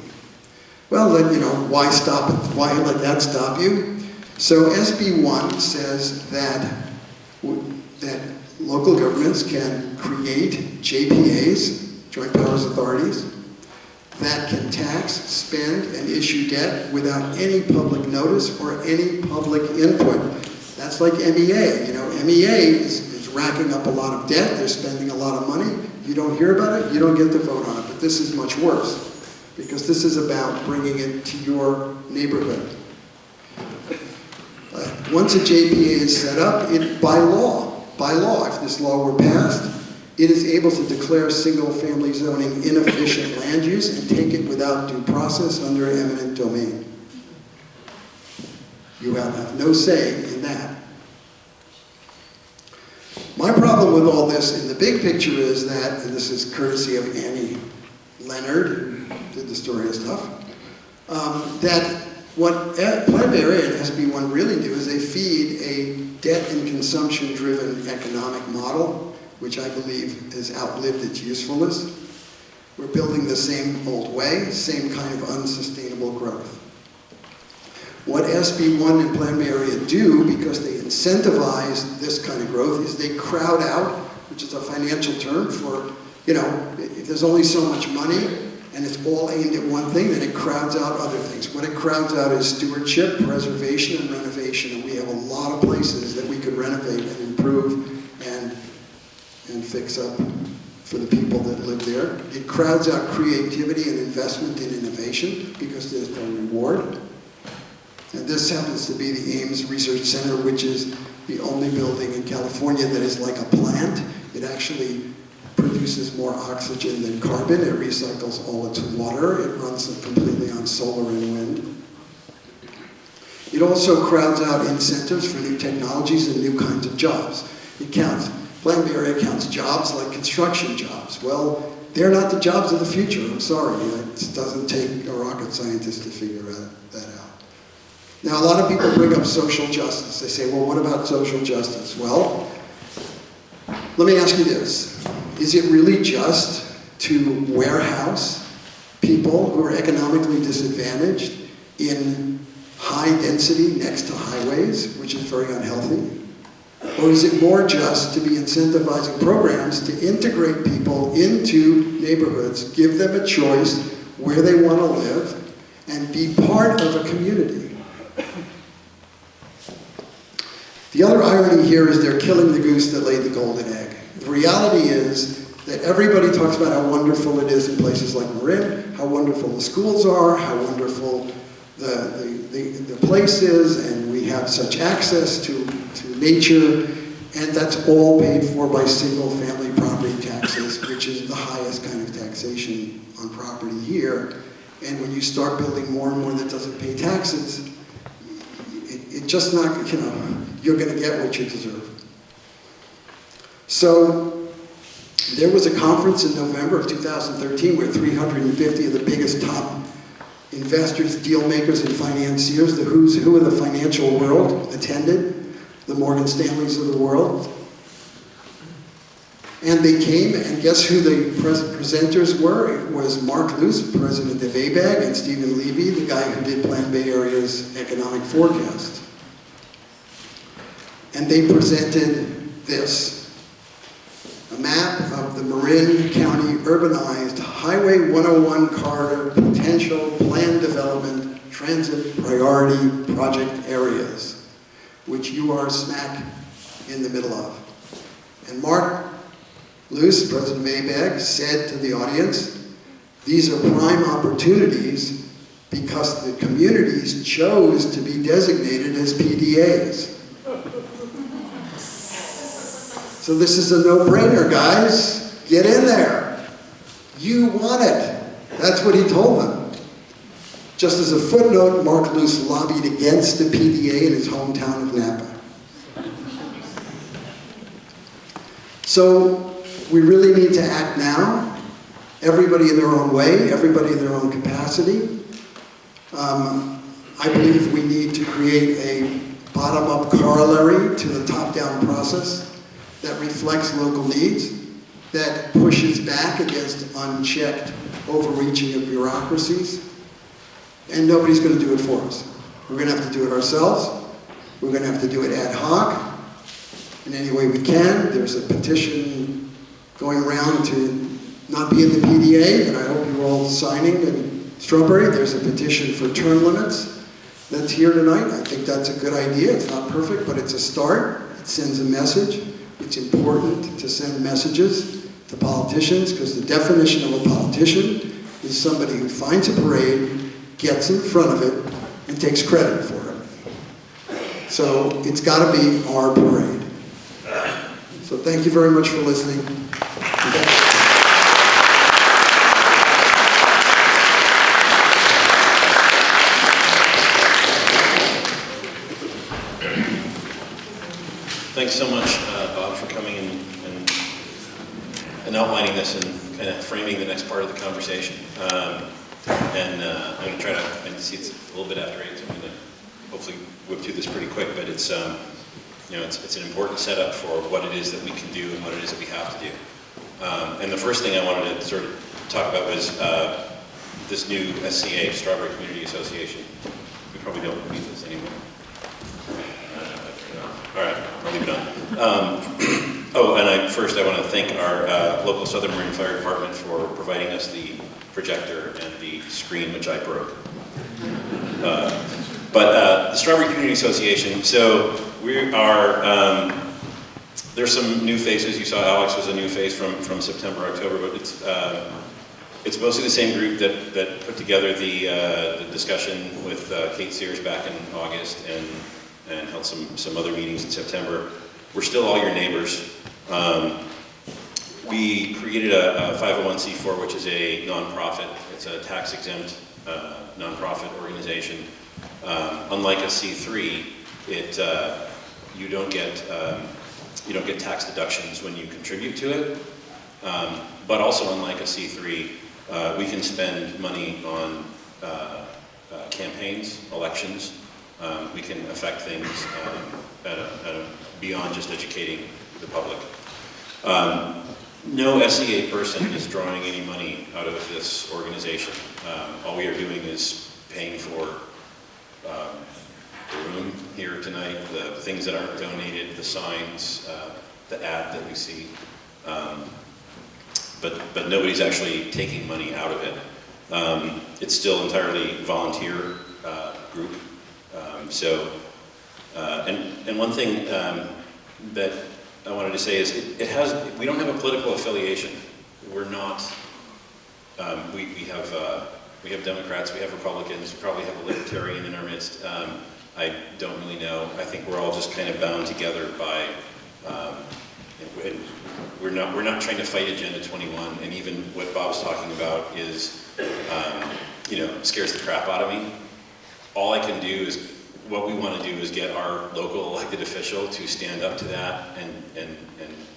Well, then, why stop it? Why let that stop you? So SB 1 says that local governments can create JPAs, Joint Powers Authorities, that can tax, spend, and issue debt without any public notice or any public input. That's like MEA. MEA is racking up a lot of debt. They're spending a lot of money. You don't hear about it, you don't get to vote on it. But this is much worse, because this is about bringing it to your neighborhood. Once a JPA is set up, by law, if this law were passed, it is able to declare single-family zoning inefficient land use and take it without due process under eminent domain. You have no say in that. My problem with all this in the big picture is that, and this is courtesy of Annie Leonard, who did the story and stuff, that what Plan Bay Area and SB 1 really do is they feed a debt and consumption-driven economic model, which I believe has outlived its usefulness. We're building the same old way, same kind of unsustainable growth. What SB 1 and Plan Bay Area do, because they incentivize this kind of growth, is they crowd out, which is a financial term for, if there's only so much money and it's all aimed at one thing, then it crowds out other things. What it crowds out is stewardship, preservation, and renovation, and we have a lot of places that we could renovate and improve and fix up for the people that live there. It crowds out creativity and investment in innovation because there's no reward. And this happens to be the Ames Research Center, which is the only building in California that is like a plant. It actually produces more oxygen than carbon. It recycles all its water. It runs completely on solar and wind. It also crowds out incentives for new technologies and new kinds of jobs. Plan Bay Area counts jobs like construction jobs. Well, they're not the jobs of the future. I'm sorry. It doesn't take a rocket scientist to figure that out. Now, a lot of people bring up social justice. They say, well, what about social justice? Well, let me ask you this. Is it really just to warehouse people who are economically disadvantaged in high density next to highways, which is very unhealthy? Or is it more just to be incentivizing programs to integrate people into neighborhoods, give them a choice where they want to live, and be part of a community? The other irony here is they're killing the goose that laid the golden egg. The reality is that everybody talks about how wonderful it is in places like Marin, how wonderful the schools are, how wonderful the place is, and we have such access to nature, and that's all paid for by single-family property taxes, which is the highest kind of taxation on property here. And when you start building more and more that doesn't pay taxes, it just not, you're going to get what you deserve. So there was a conference in November of 2013 where 350 of the biggest top investors, deal makers, and financiers, the who's who of the financial world, attended, the Morgan Stanleys of the world. And they came, and guess who the presenters were? It was Mark Luce, president of ABAG, and Stephen Levy, the guy who did Plan Bay Area's economic forecast. And they presented this, a map of the Marin County urbanized Highway 101 corridor potential plan development transit priority project areas, which you are smack in the middle of. And Mark Luce, president of ABAG, said to the audience, these are prime opportunities because the communities chose to be designated as PDAs. So this is a no-brainer, guys. Get in there. You want it. That's what he told them. Just as a footnote, Mark Luce lobbied against the PDA in his hometown of Napa. So we really need to act now. Everybody in their own way, everybody in their own capacity. I believe we need to create a bottom-up corollary to the top-down process that reflects local needs, that pushes back against unchecked overreaching of bureaucracies, and nobody's going to do it for us. We're going to have to do it ourselves. We're going to have to do it ad hoc in any way we can. There's a petition going around to not be in the PDA that I hope you're all signing in Strawberry. There's a petition for term limits that's here tonight. I think that's a good idea. It's not perfect, but it's a start. It sends a message. It's important to send messages to politicians because the definition of a politician is somebody who finds a parade, gets in front of it, and takes credit for it. So it's got to be our parade. So thank you very much for listening.
Thanks so much, Bob, for coming and outlining this and kind of framing the next part of the conversation. I'm going to try to, I can see it's a little bit after 8, so I'm going to hopefully whip through this pretty quick, but it's, it's an important setup for what it is that we can do and what it is that we have to do. And the first thing I wanted to sort of talk about was this new SCA, Strawberry Community Association. We probably don't need this anymore. All right, I'll leave it on. I want to thank our local Southern Marin Fire Department for providing us the projector and the screen, which I broke. The Strawberry Community Association, so we are, there's some new faces. You saw Alex was a new face from September, October, but it's mostly the same group that put together the discussion with Kate Sears back in August and held some other meetings in September. We're still all your neighbors. We created a 501c4, which is a nonprofit. It's a tax-exempt nonprofit organization. Unlike a C3, you don't get tax deductions when you contribute to it. But also, unlike a C3, we can spend money on campaigns, elections. We can affect things beyond just educating the public. No SCA person is drawing any money out of this organization. All we are doing is paying for the room here tonight, the things that aren't donated, the signs, the ad that we see. But nobody's actually taking money out of it. It's still entirely volunteer group. And one thing that I wanted to say is we don't have a political affiliation. we're not, we have Democrats, we have Republicans, we probably have a Libertarian in our midst. I don't really know. I think we're all just kind of bound together by, and we're not trying to fight Agenda 21, and even what Bob's talking about is, scares the crap out of me. All I can do is, what we want to do is get our local elected official to stand up to that and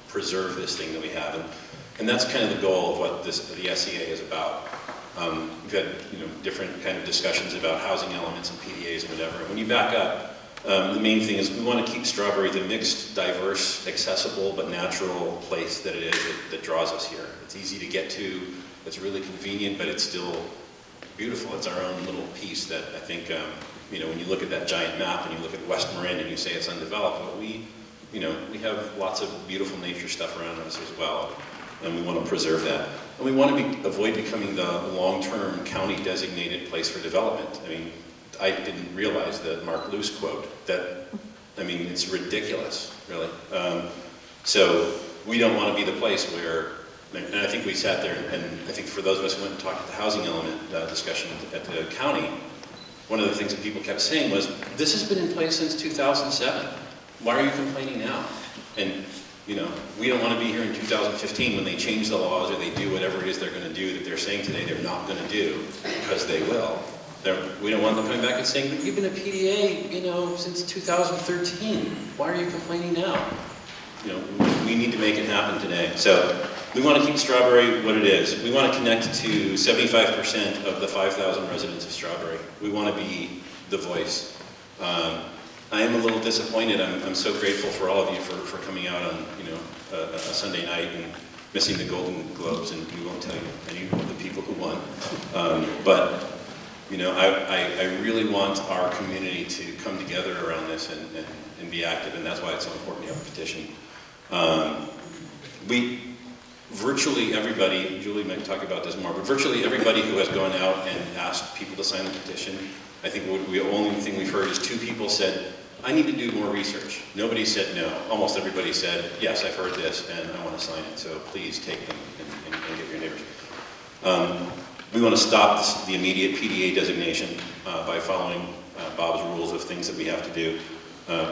preserve this thing that we have. And that's kind of the goal of what the SEA is about. We've had different kind of discussions about housing elements and PDAs and whatever. And when you back up, the main thing is we want to keep Strawberry the mixed, diverse, accessible, but natural place that it is that draws us here. It's easy to get to, it's really convenient, but it's still beautiful. It's our own little piece that I think, when you look at that giant map and you look at West Marin and you say it's undeveloped, but we have lots of beautiful nature stuff around us as well, and we want to preserve that. And we want to avoid becoming the long-term county designated place for development. I mean, I didn't realize that Mark Luce quote, it's ridiculous, really. So we don't want to be the place where, and I think we sat there, and I think for those of us who went and talked at the housing element discussion at the county, one of the things that people kept saying was, this has been in place since 2007. Why are you complaining now? And we don't want to be here in 2015 when they change the laws or they do whatever it is they're going to do that they're saying today they're not going to do, because they will. We don't want them coming back and saying, but you've been a PDA, since 2013. Why are you complaining now? We need to make it happen today. So we want to keep Strawberry what it is. We want to connect to 75% of the 5,000 residents of Strawberry. We want to be the voice. I am a little disappointed. I'm so grateful for all of you for coming out on a Sunday night and missing the Golden Globes, and we won't tell you any of the people who won. But I really want our community to come together around this and be active, and that's why it's so important to have a petition. Virtually everybody, Julie might talk about this more, but virtually everybody who has gone out and asked people to sign the petition, I think the only thing we've heard is 2 people said, I need to do more research. Nobody said no. Almost everybody said, yes, I've heard this and I want to sign it, so please take them and get your neighbors. We want to stop the immediate PDA designation by following Bob's rules of things that we have to do,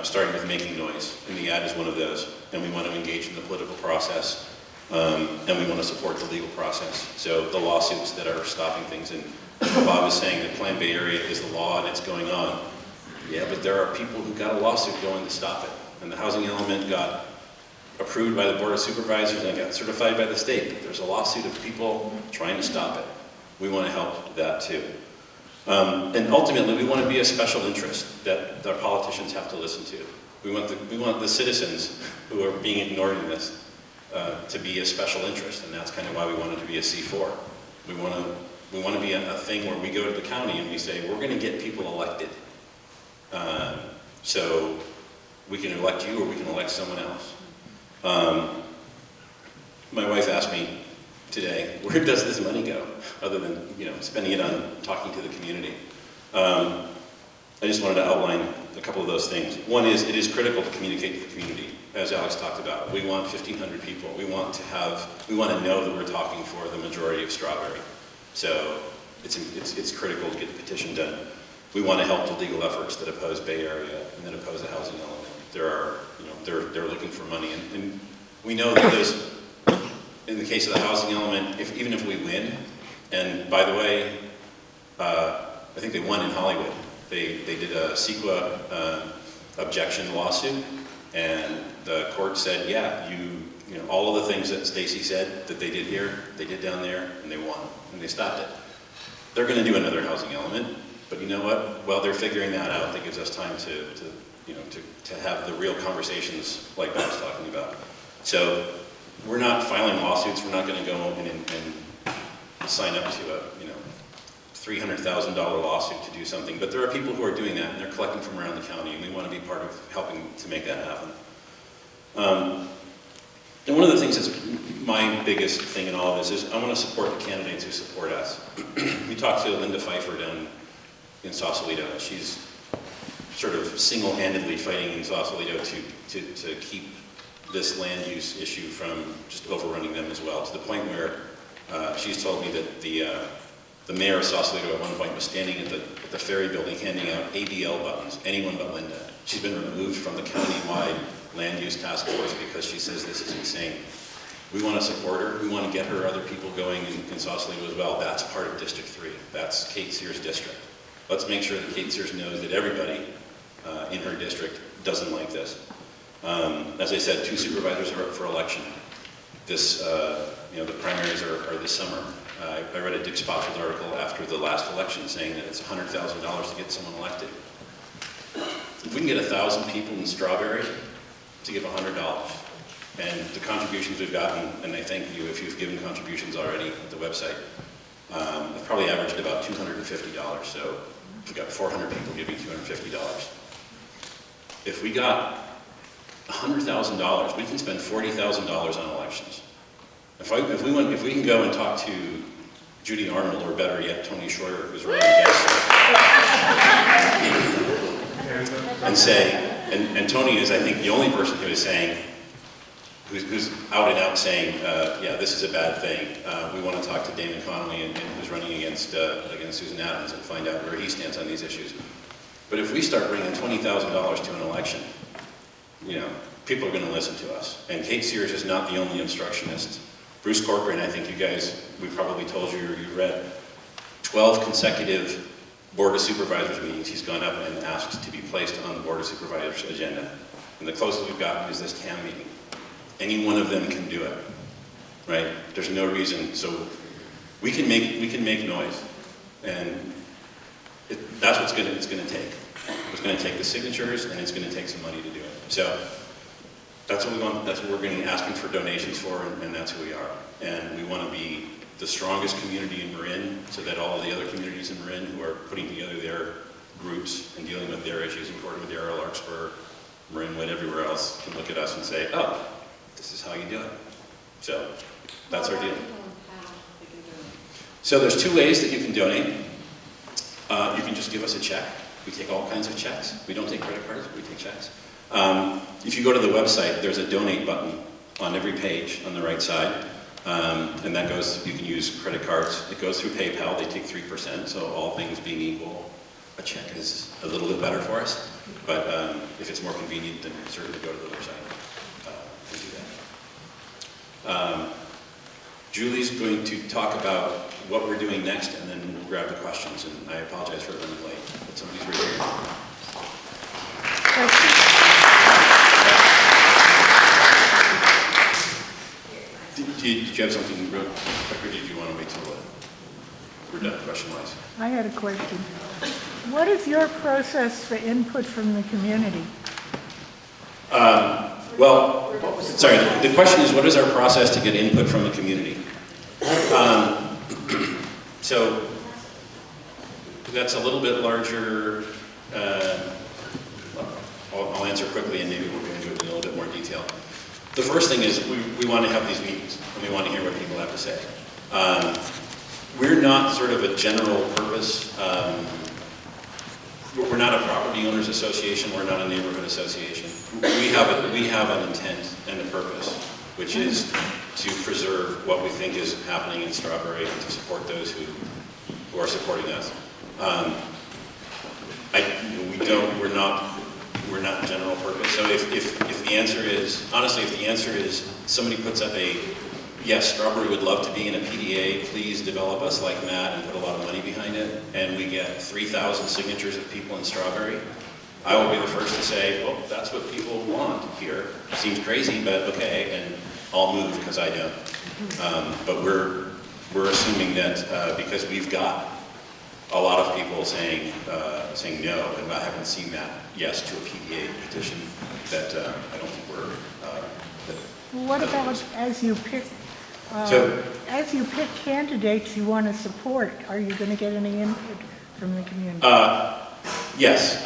starting with making noise, and the ad is one of those. And we want to engage in the political process, and we want to support the legal process. So the lawsuits that are stopping things, and Bob is saying that Plan Bay Area is the law and it's going on. Yeah, but there are people who got a lawsuit going to stop it. And the housing element got approved by the Board of Supervisors and got certified by the state. But there's a lawsuit of people trying to stop it. We want to help that too. And ultimately, we want to be a special interest that our politicians have to listen to. We want the citizens who are being ignored in this to be a special interest, and that's kind of why we want it to be a C4. We want to be a thing where we go to the county and we say, we're going to get people elected. So we can elect you or we can elect someone else. My wife asked me today, where does this money go, other than spending it on talking to the community? I just wanted to outline a couple of those things. One is, it is critical to communicate to the community, as Alex talked about. We want 1,500 people. We want to know that we're talking for the majority of Strawberry. So it's critical to get the petition done. We want to help the legal efforts that oppose Bay Area and that oppose the housing element. They're looking for money, and we know that there's, in the case of the housing element, even if we win, and by the way, I think they won in Hollywood. They did a CEQA objection lawsuit, and the court said, yeah, all of the things that Stacy said that they did here, they did down there, and they won, and they stopped it. They're going to do another housing element, but you know what? While they're figuring that out, that gives us time to have the real conversations like Bob's talking about. So we're not filing lawsuits. We're not going to go and sign up to a $300,000 lawsuit to do something. But there are people who are doing that, and they're collecting from around the county, and we want to be part of helping to make that happen. And one of the things that's my biggest thing in all of this is I want to support the candidates who support us. We talked to Linda Pfeiffer down in Sausalito. She's sort of single-handedly fighting in Sausalito to keep this land use issue from just overrunning them as well, to the point where She's told me that the mayor of Sausalito at one point was standing at the ferry building handing out ADL buttons, anyone but Linda. She's been removed from the county-wide land use task force because she says this is insane. We want to support her. We want to get her other people going in Sausalito as well. That's part of District 3. That's Kate Sears' district. Let's make sure that Kate Sears knows that everybody in her district doesn't like this. As I said, 2 supervisors are up for election. This, the primaries are this summer. I read a Dick Spotswood article after the last election saying that it's $100,000 to get someone elected. If we can get 1,000 people in Strawberry to give $100, and the contributions we've gotten, and I thank you if you've given contributions already at the website, I've probably averaged about $250. So we've got 400 people giving $250. If we got $100,000, we can spend $40,000 on elections. If we can go and talk to Judy Arnold, or better yet, Tony Schroyer, who's running against her, and say, and Tony is, I think, the only person who is saying, who's out and out saying, yeah, this is a bad thing. We want to talk to Damon Connolly, and who's running against Susan Adams, and find out where he stands on these issues. But if we start bringing $20,000 to an election, people are going to listen to us. And Kate Sears is not the only obstructionist. Bruce Corcoran, I think you guys, we probably told you, or you read, 12 consecutive Board of Supervisors meetings he's gone up and asked to be placed on the Board of Supervisors agenda. And the closest we've gotten is this TAM meeting. Any one of them can do it, right? There's no reason. So we can make noise, and that's what it's going to take. It's going to take the signatures, and it's going to take some money to do it. So that's what we want. That's what we're going to be asking for donations for, and that's who we are. And we want to be the strongest community in Marin, so that all of the other communities in Marin who are putting together their groups and dealing with their issues in Corte-Madera, Larkspur, Marinwood, everywhere else, can look at us and say, oh, this is how you do it. So that's our deal. So there's 2 ways that you can donate. You can just give us a check. We take all kinds of checks. We don't take credit cards, we take checks. If you go to the website, there's a donate button on every page on the right side. And that goes, you can use credit cards. It goes through PayPal, they take 3%, so all things being equal, a check is a little bit better for us. But if it's more convenient, then certainly go to the website and do that. Julie's going to talk about what we're doing next, and then we'll grab the questions. And I apologize for running late, but somebody's right here. Did you have something real quick, or did you want to wait till we're done question-wise?
I had a question. What is your process for input from the community?
Sorry, the question is, what is our process to get input from the community? So that's a little bit larger. I'll answer quickly, and maybe we'll go into it in a little bit more detail. The first thing is we want to have these meetings, and we want to hear what people have to say. We're not sort of a general purpose. We're not a property owners association. We're not a neighborhood association. We have an intent and a purpose, which is to preserve what we think is happening in Strawberry and to support those who are supporting us. We're not general purpose. So if the answer is, honestly, if the answer is somebody puts up a, yes, Strawberry would love to be in a PDA, please develop us like Matt and put a lot of money behind it, and we get 3,000 signatures of people in Strawberry, I will be the first to say, well, that's what people want here. Seems crazy, but okay, and I'll move because I don't. But we're assuming that because we've got a lot of people saying no, and I haven't seen that yes to a PDA petition, that I don't think we're.
What about as you pick candidates you want to support? Are you going to get any input from the community?
Yes.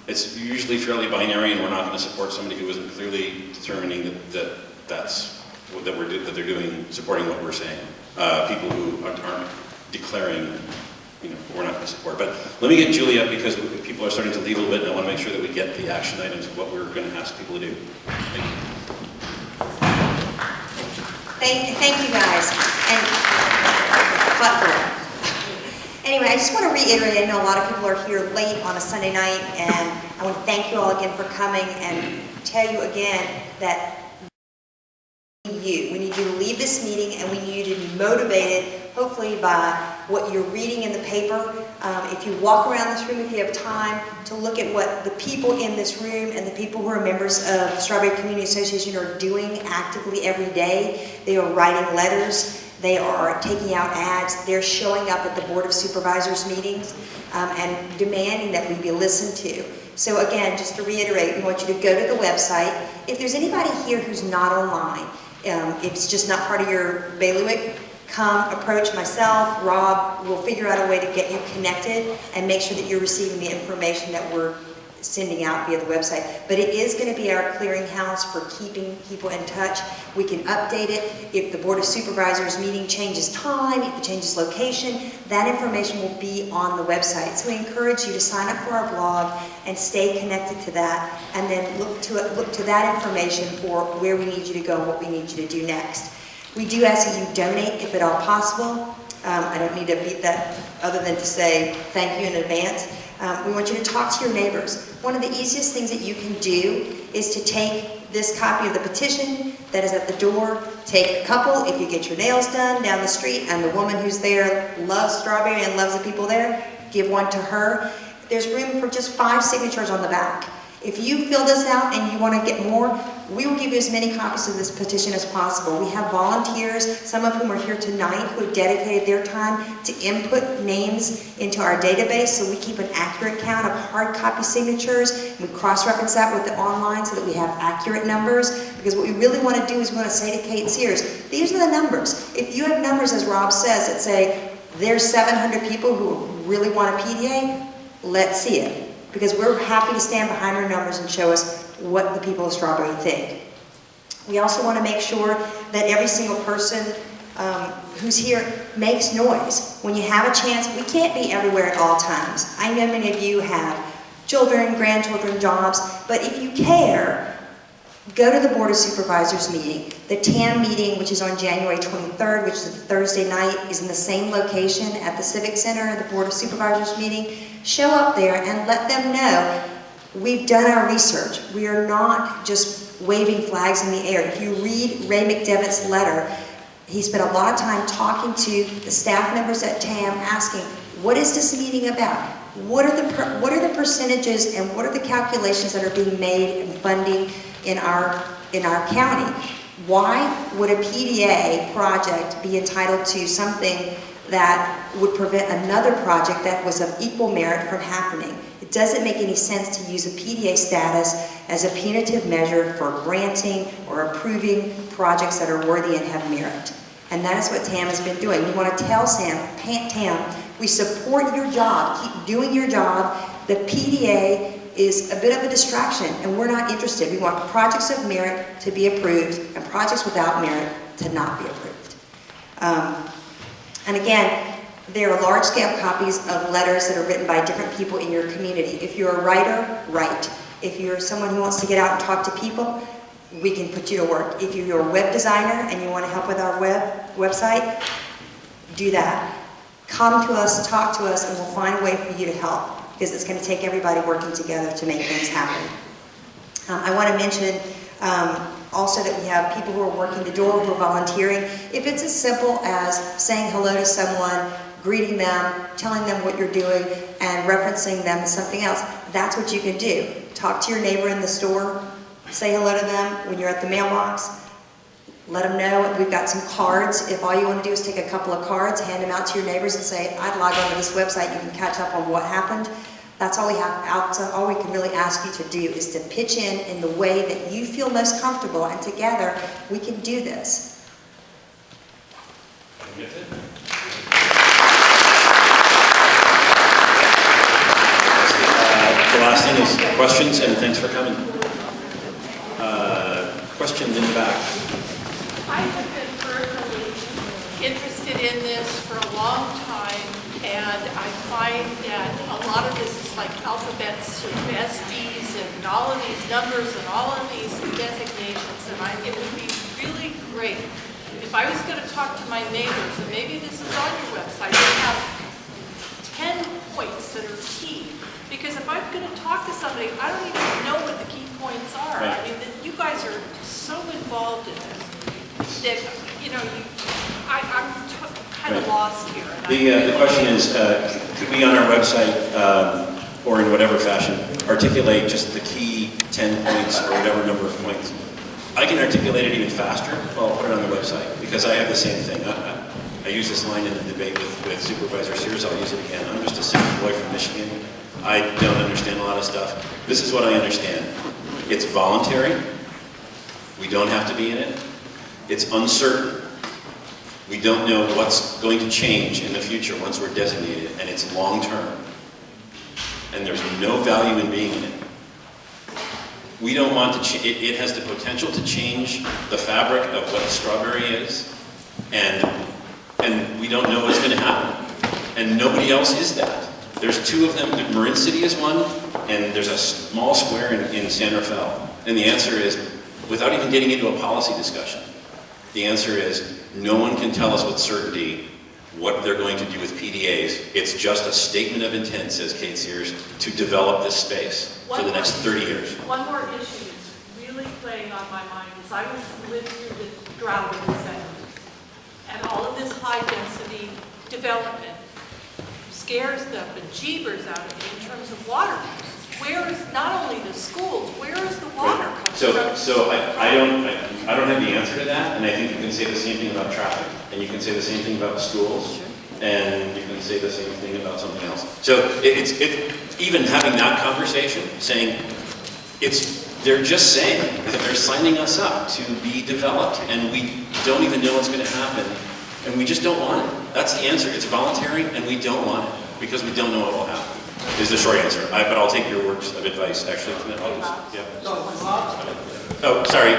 It's usually fairly binary, and we're not going to support somebody who isn't clearly determining that they're doing, supporting what we're saying. People who aren't declaring, we're not going to support. But let me get Julie up, because people are starting to leave a little bit, and I want to make sure that we get the action items of what we're going to ask people to do.
Thank you guys. And hot. Anyway, I just want to reiterate, I know a lot of people are here late on a Sunday night, and I want to thank you all again for coming and tell you again that we need you to leave this meeting, and we need you to be motivated, hopefully by what you're reading in the paper. If you walk around this room, if you have time to look at what the people in this room and the people who are members of Strawberry Community Association are doing actively every day. They are writing letters, they are taking out ads, they're showing up at the Board of Supervisors meetings and demanding that we be listened to. So again, just to reiterate, we want you to go to the website. If there's anybody here who's not online, if it's just not part of your bailiwick, come approach myself, Rob. We'll figure out a way to get you connected and make sure that you're receiving the information that we're sending out via the website. But it is going to be our clearinghouse for keeping people in touch. We can update it. If the Board of Supervisors meeting changes time, if it changes location, that information will be on the website. So we encourage you to sign up for our blog and stay connected to that, and then look to that information for where we need you to go and what we need you to do next. We do ask that you donate if at all possible. I don't need to beat that other than to say thank you in advance. We want you to talk to your neighbors. One of the easiest things that you can do is to take this copy of the petition that is at the door, take a couple if you get your nails done down the street, and the woman who's there loves Strawberry and loves the people there, give one to her. There's room for just 5 signatures on the back. If you fill this out and you want to get more, we will give you as many copies of this petition as possible. We have volunteers, some of whom are here tonight, who have dedicated their time to input names into our database, so we keep an accurate count of hard copy signatures. We cross-reference that with the online so that we have accurate numbers, because what we really want to do is we want to say to Kate Sears, these are the numbers. If you have numbers, as Rob says, that say there's 700 people who really want a PDA, let's see it. Because we're happy to stand behind our numbers and show us what the people of Strawberry think. We also want to make sure that every single person who's here makes noise. When you have a chance, we can't be everywhere at all times. I know many of you have children, grandchildren, jobs, but if you care, go to the Board of Supervisors meeting. The TAM meeting, which is on January 23rd, which is a Thursday night, is in the same location at the Civic Center, the Board of Supervisors meeting. Show up there and let them know we've done our research. We are not just waving flags in the air. If you read Ray McDevitt's letter, he spent a lot of time talking to the staff members at TAM, asking, what is this meeting about? What are the percentages and what are the calculations that are being made in funding in our county? Why would a PDA project be entitled to something that would prevent another project that was of equal merit from happening? It doesn't make any sense to use a PDA status as a punitive measure for granting or approving projects that are worthy and have merit. And that is what TAM has been doing. We want to tell TAM, we support your job, keep doing your job. The PDA is a bit of a distraction, and we're not interested. We want projects of merit to be approved and projects without merit to not be approved. And again, there are large-scale copies of letters that are written by different people in your community. If you're a writer, write. If you're someone who wants to get out and talk to people, we can put you to work. If you're a web designer and you want to help with our website, do that. Come to us, talk to us, and we'll find a way for you to help, because it's going to take everybody working together to make things happen. I want to mention also that we have people who are working the door, who are volunteering. If it's as simple as saying hello to someone, greeting them, telling them what you're doing, and referencing them as something else, that's what you can do. Talk to your neighbor in the store, say hello to them when you're at the mailbox, let them know we've got some cards. If all you want to do is take a couple of cards, hand them out to your neighbors and say, I'd log on to this website, you can catch up on what happened. That's all we have. All we can really ask you to do is to pitch in the way that you feel most comfortable, and together we can do this.
The last thing is questions, and thanks for coming. Questions in the back.
I have been personally interested in this for a long time, and I find that a lot of this is like alphabets and SBs and all of these numbers and all of these designations, and it would be really great if if I was going to talk to my neighbors, and maybe this is on your website, they have 10 points that are key. Because if I'm going to talk to somebody, I don't even know what the key points are.
Right.
I mean, you guys are so involved in this that, you know, I'm kind of
Right.
lost here. And
The question is, could we on our website, or in whatever fashion, articulate just the key 10 points or whatever number of points? I can articulate it even faster. I'll put it on the website because I have the same thing. I use this line in the debate with Supervisor Sears. I'll use it again. I'm just a simple boy from Michigan. I don't understand a lot of stuff. This is what I understand. It's voluntary. We don't have to be in it. It's uncertain. We don't know what's going to change in the future once we're designated, and it's long-term. And there's no value in being in it. We don't want to it has the potential to change the fabric of what Strawberry is, and we don't know what's going to happen. And nobody else is that. There's two of them. Marin City is one, and there's a small square in San Rafael. And the answer is, without even getting into a policy discussion, the answer is, no one can tell us with certainty what they're going to do with PDAs. It's just a statement of intent, says Kate Sears, to develop this space for the next 30 years.
One more issue that's really playing on my mind is I lived through the drought in the 70s. And all of this high-density development scares the bejeebers out of me in terms of water use. Where is not only the schools, where is the water coming from?
So I don't have the answer to that, and I think you can say the same thing about traffic, and you can say the same thing about schools, and you can say the same thing about something else. So it's even having that conversation, saying they're just saying that they're signing us up to be developed, and we don't even know what's going to happen, and we just don't want it. That's the answer. It's voluntary, and we don't want it because we don't know what will happen. Is the short answer. But I'll take your words of advice. Actually, Oh, sorry.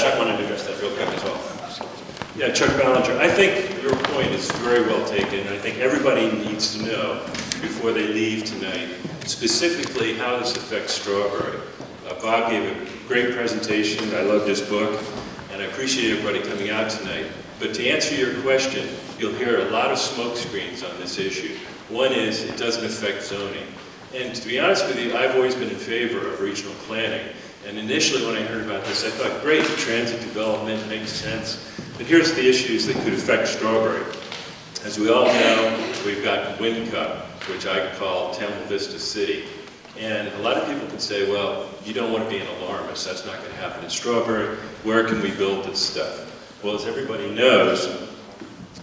Chuck wanted to address that real quick as well.
Yeah, Chuck Ballinger. I think your point is very well taken. I think everybody needs to know before they leave tonight specifically how this affects Strawberry. Bob gave a great presentation. I loved his book, and I appreciate everybody coming out tonight. But to answer your question, you'll hear a lot of smoke screens on this issue. One is it doesn't affect zoning. And to be honest with you, I've always been in favor of regional planning. And initially when I heard about this, I thought, great, transit development makes sense. But here's the issues that could affect Strawberry. As we all know, we've got Wind Cup, which I call Temple Vista City. And a lot of people could say, well, you don't want to be an alarmist. That's not going to happen in Strawberry. Where can we build this stuff? Well, as everybody knows,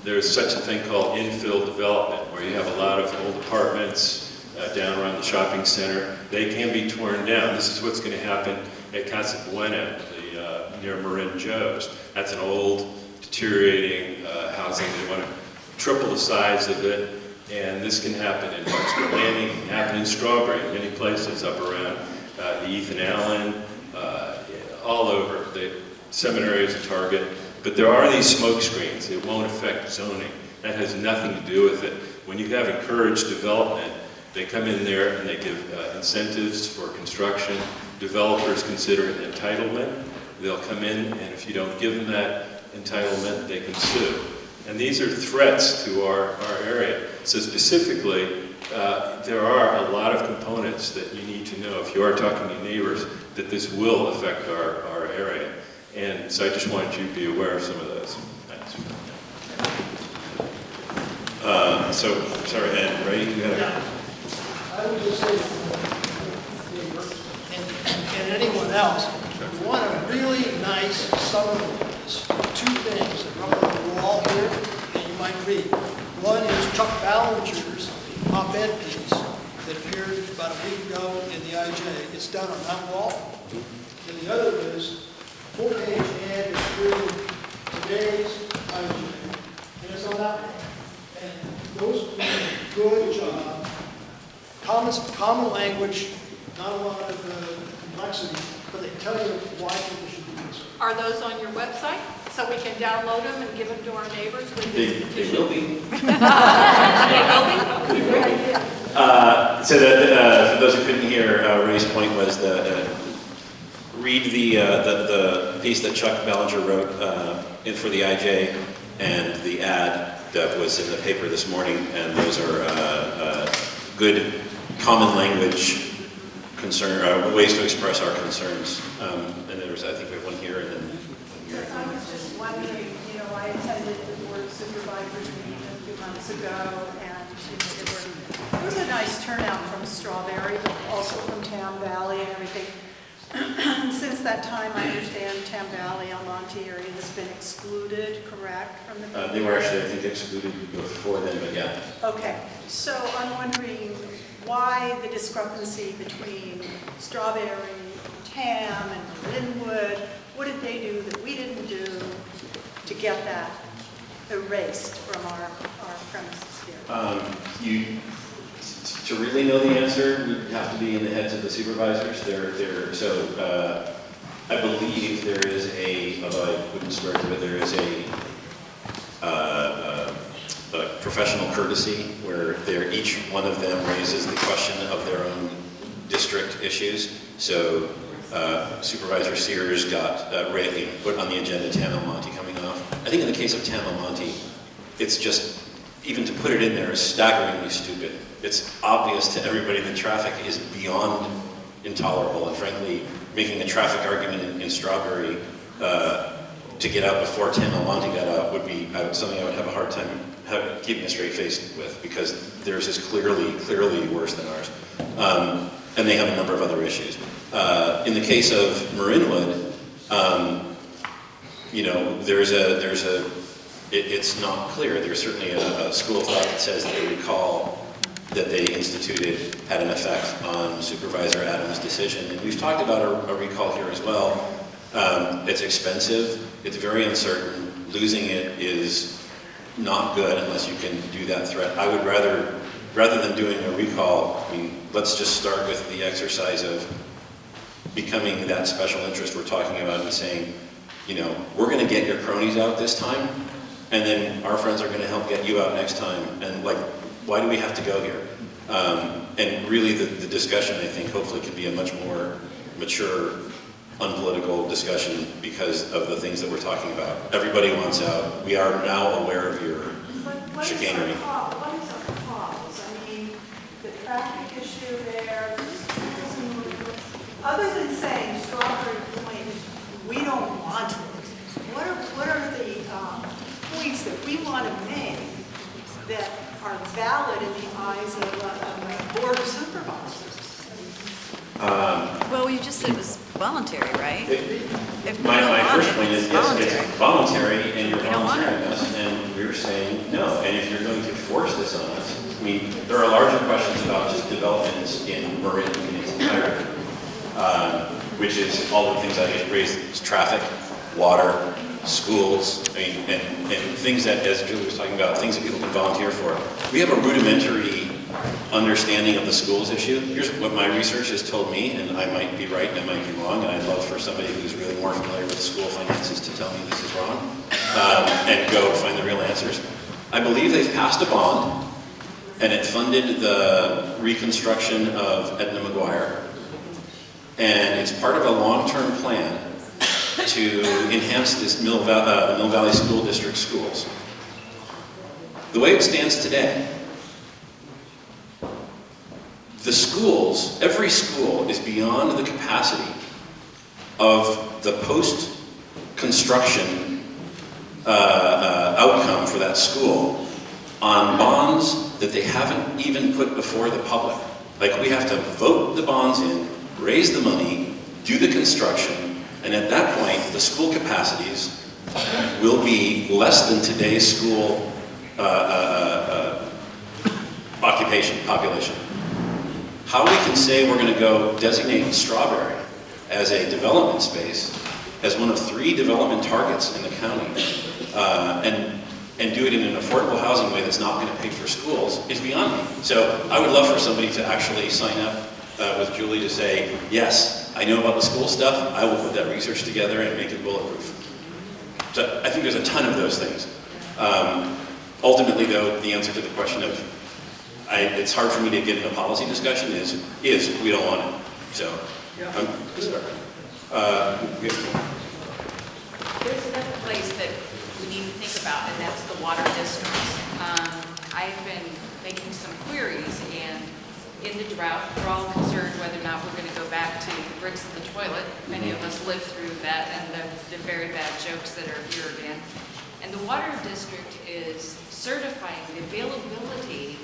there's such a thing called infill development, where you have a lot of old apartments down around the shopping center. They can be torn down. This is what's going to happen at Casa Buena, near Marin Joe's. That's an old, deteriorating housing. They want to triple the size of it. And this can happen in Marksville Landing, it can happen in Strawberry, in many places up around the Ethan Allen, all over. The seminary is a target. But there are these smoke screens. It won't affect zoning. That has nothing to do with it. When you have encouraged development, they come in there and they give incentives for construction. Developers consider it entitlement. They'll come in, and if you don't give them that entitlement, they can sue. And these are threats to our area. So specifically, there are a lot of components that you need to know if you are talking to neighbors that this will affect our area. And so I just wanted you to be aware of some of those. Thanks.
Sorry, Ed, Ray, you had
Yeah. I would just say, and anyone else, you want a really nice summer list. Two things that are up on the wall here that you might read. One is Chuck Ballinger's op-ed piece that appeared about a week ago in the IJ. It's down on that wall. And the other is full-page ad is through today's IJ. And it's on that one. And those do a good job. Common language, not a lot of complexity, but they tell you why people should do this.
Are those on your website? So we can download them and give them to our neighbors with this
They
petition?
will be.
They will be?
So for those who couldn't hear, Ray's point was read the piece that Chuck Ballinger wrote in for the IJ and the ad that was in the paper this morning, and those are good common language ways to express our concerns. And there's, I think we have one here and then one here.
I was just wondering, I attended the Board of Supervisors meeting a few months ago, and there was a nice turnout from Strawberry, but also from Tam Valley and everything. Since that time, I understand Tam Valley, Almonte area has been excluded, correct, from the meeting?
They were actually, I think, excluded before then, but yeah.
Okay, so I'm wondering why the discrepancy between Strawberry, Tam, and Linwood. What did they do that we didn't do to get that erased from our premises here?
To really know the answer, we have to be in the heads of the supervisors. I believe there is although I wouldn't swear to it, there is a professional courtesy where each one of them raises the question of their own district issues. So Supervisor Sears got put on the agenda Tam Almonte coming off. I think in the case of Tam Almonte, it's just, even to put it in there is staggeringly stupid. It's obvious to everybody that traffic is beyond intolerable, and frankly, making a traffic argument in Strawberry to get out before Tam Almonte got out would be something I would have a hard time keeping a straight face with, because theirs is clearly worse than ours. And they have a number of other issues. In the case of Marinwood, it's not clear. There's certainly a school of thought that says that the recall that they instituted had an effect on Supervisor Adams' decision. And we've talked about a recall here as well. It's expensive, it's very uncertain. Losing it is not good unless you can do that threat. I would rather than doing a recall, let's just start with the exercise of becoming that special interest we're talking about and saying, we're going to get your cronies out this time, and then our friends are going to help get you out next time. And why do we have to go here? And really the discussion, I think, hopefully can be a much more mature, unpolitical discussion because of the things that we're talking about. Everybody wants out. We are now aware of your chicanery.
What is our cause? The traffic issue there, other than saying Strawberry Point, we don't want it. What are the points that we want to make that are valid in the eyes of the Board of Supervisors?
Well, you just said it was voluntary, right?
My first point is, yes, it's voluntary, and you're volunteering us, and we're saying no. And if you're going to force this on us, there are larger questions about just developments in Marin in its entirety, which is all the things I just raised: traffic, water, schools, and things that, as Julie was talking about, things that people can volunteer for. We have a rudimentary understanding of the schools issue. Here's what my research has told me, and I might be right and I might be wrong, and I'd love for somebody who's really more familiar with school finances to tell me this is wrong, and go find the real answers. I believe they've passed a bond, and it funded the reconstruction of Edna McGuire, and it's part of a long-term plan to enhance this Mill Valley School District schools. The way it stands today, the schools, every school is beyond the capacity of the post-construction outcome for that school on bonds that they haven't even put before the public. We have to vote the bonds in, raise the money, do the construction, and at that point, the school capacities will be less than today's school population. How we can say we're going to go designate Strawberry as a development space, as one of 3 development targets in the county, and do it in an affordable housing way that's not going to pay for schools is beyond me. So I would love for somebody to actually sign up with Julie to say, yes, I know about the school stuff, I will put that research together and make it bulletproof. So I think there's a ton of those things. Ultimately, though, the answer to the question of it's hard for me to get in a policy discussion is we don't want it. So,
there's another place that we need to think about, and that's the water districts. I've been making some queries, and in the drought, we're all concerned whether or not we're going to go back to bricks in the toilet. Many of us lived through that and the very bad jokes that are here again. And the water district is certifying the availability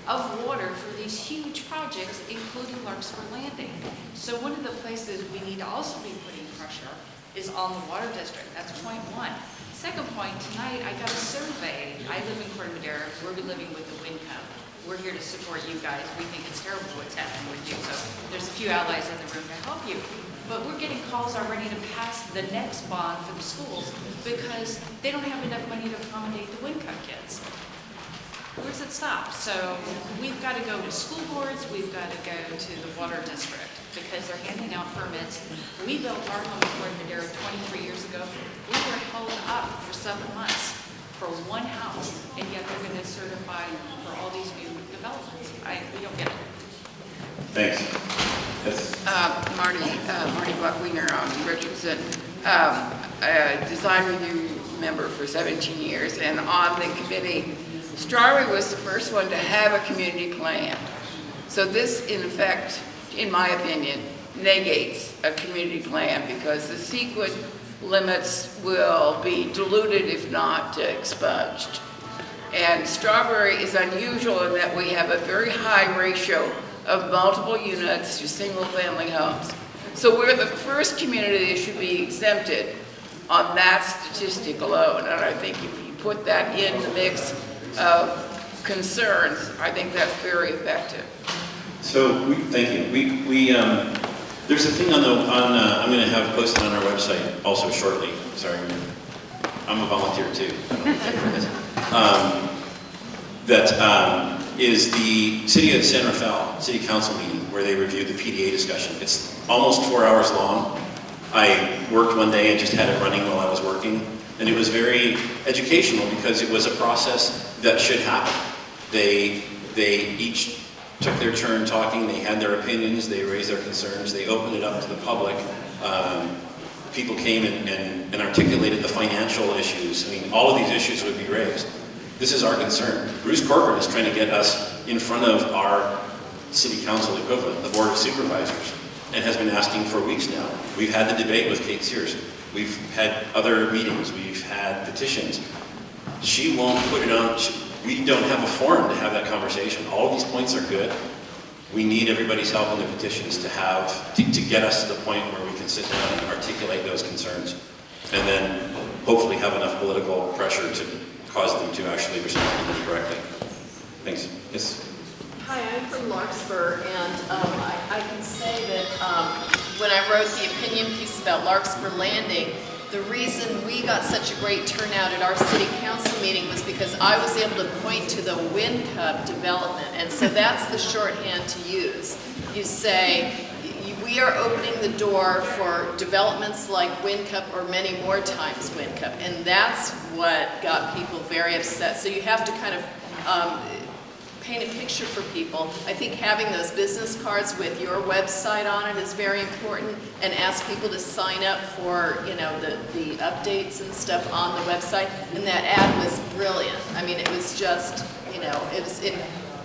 of water for these huge projects, including Larkspur Landing. So one of the places we need to also be putting pressure is on the water district. That's point one. Second point, tonight I got a survey. I live in Corte Madera. We're living with the wind code. We're here to support you guys. We think it's terrible what's happening with you. So there's a few allies in the room to help you. But we're getting calls already to pass the next bond for the schools because they don't have enough money to accommodate the wind cut kids. Where does it stop? So we've got to go to school boards. We've got to go to the water district because they're handing out permits. We built our home in Corte Madera 23 years ago. We were held up for 7 months for one house, and yet they're going to certify for all these new developments. We don't get it.
Thanks. Yes.
Marty Buckwinger on Richardson, a design review member for 17 years, and on the committee, Strawberry was the first one to have a community plan. So this, in effect, in my opinion, negates a community plan because the sequence limits will be diluted if not expunged. And Strawberry is unusual in that we have a very high ratio of multiple units to single-family homes. So we're the first community that should be exempted on that statistic alone. And I think if you put that in the mix of concerns, I think that's very effective.
So thank you. There's a thing I'm going to have posted on our website also shortly. Sorry, I'm a volunteer too. I don't pay for this. That is the City of San Rafael City Council meeting where they reviewed the PDA discussion. It's almost 4 hours long. I worked one day and just had it running while I was working, and it was very educational because it was a process that should happen. They each took their turn talking, they had their opinions, they raised their concerns, they opened it up to the public. People came and articulated the financial issues. I mean, all of these issues would be raised. This is our concern. Bruce Corcoran is trying to get us in front of our city council equivalent, the Board of Supervisors, and has been asking for weeks now. We've had the debate with Kate Sears. We've had other meetings. We've had petitions. She won't put it on. We don't have a forum to have that conversation. All of these points are good. We need everybody's help in the petitions to get us to the point where we can sit down and articulate those concerns, and then hopefully have enough political pressure to cause them to actually respond to them correctly. Thanks. Yes.
Hi, I'm from Larkspur, and I can say that when I wrote the opinion piece about Larkspur Landing, the reason we got such a great turnout at our city council meeting was because I was able to point to the Wind Cup development, and so that's the shorthand to use. You say, we are opening the door for developments like Wind Cup or many more times Wind Cup, and that's what got people very upset. So you have to kind of paint a picture for people. I think having those business cards with your website on it is very important, and ask people to sign up for, you know, the updates and stuff on the website. And that ad was brilliant. I mean, it was just, you know, it was in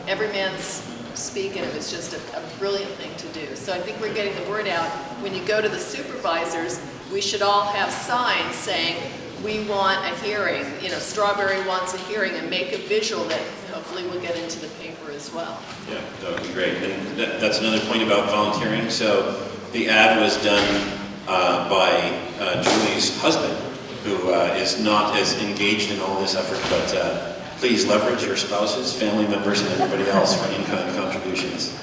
every man's speak, and it was just a brilliant thing to do. So I think we're getting the word out. When you go to the supervisors, we should all have signs saying, we want a hearing, you know, Strawberry wants a hearing, and make a visual that hopefully will get into the paper as well.
Yeah, that would be great. And that's another point about volunteering. So the ad was done by Julie's husband, who is not as engaged in all this effort, but please leverage your spouses, family members, and everybody else for in-kind contributions.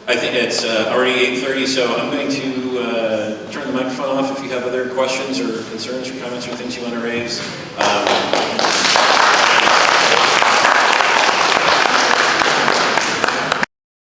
I think it's already 8:30, so I'm going to turn the microphone off if you have other questions or concerns or comments or things you want to raise.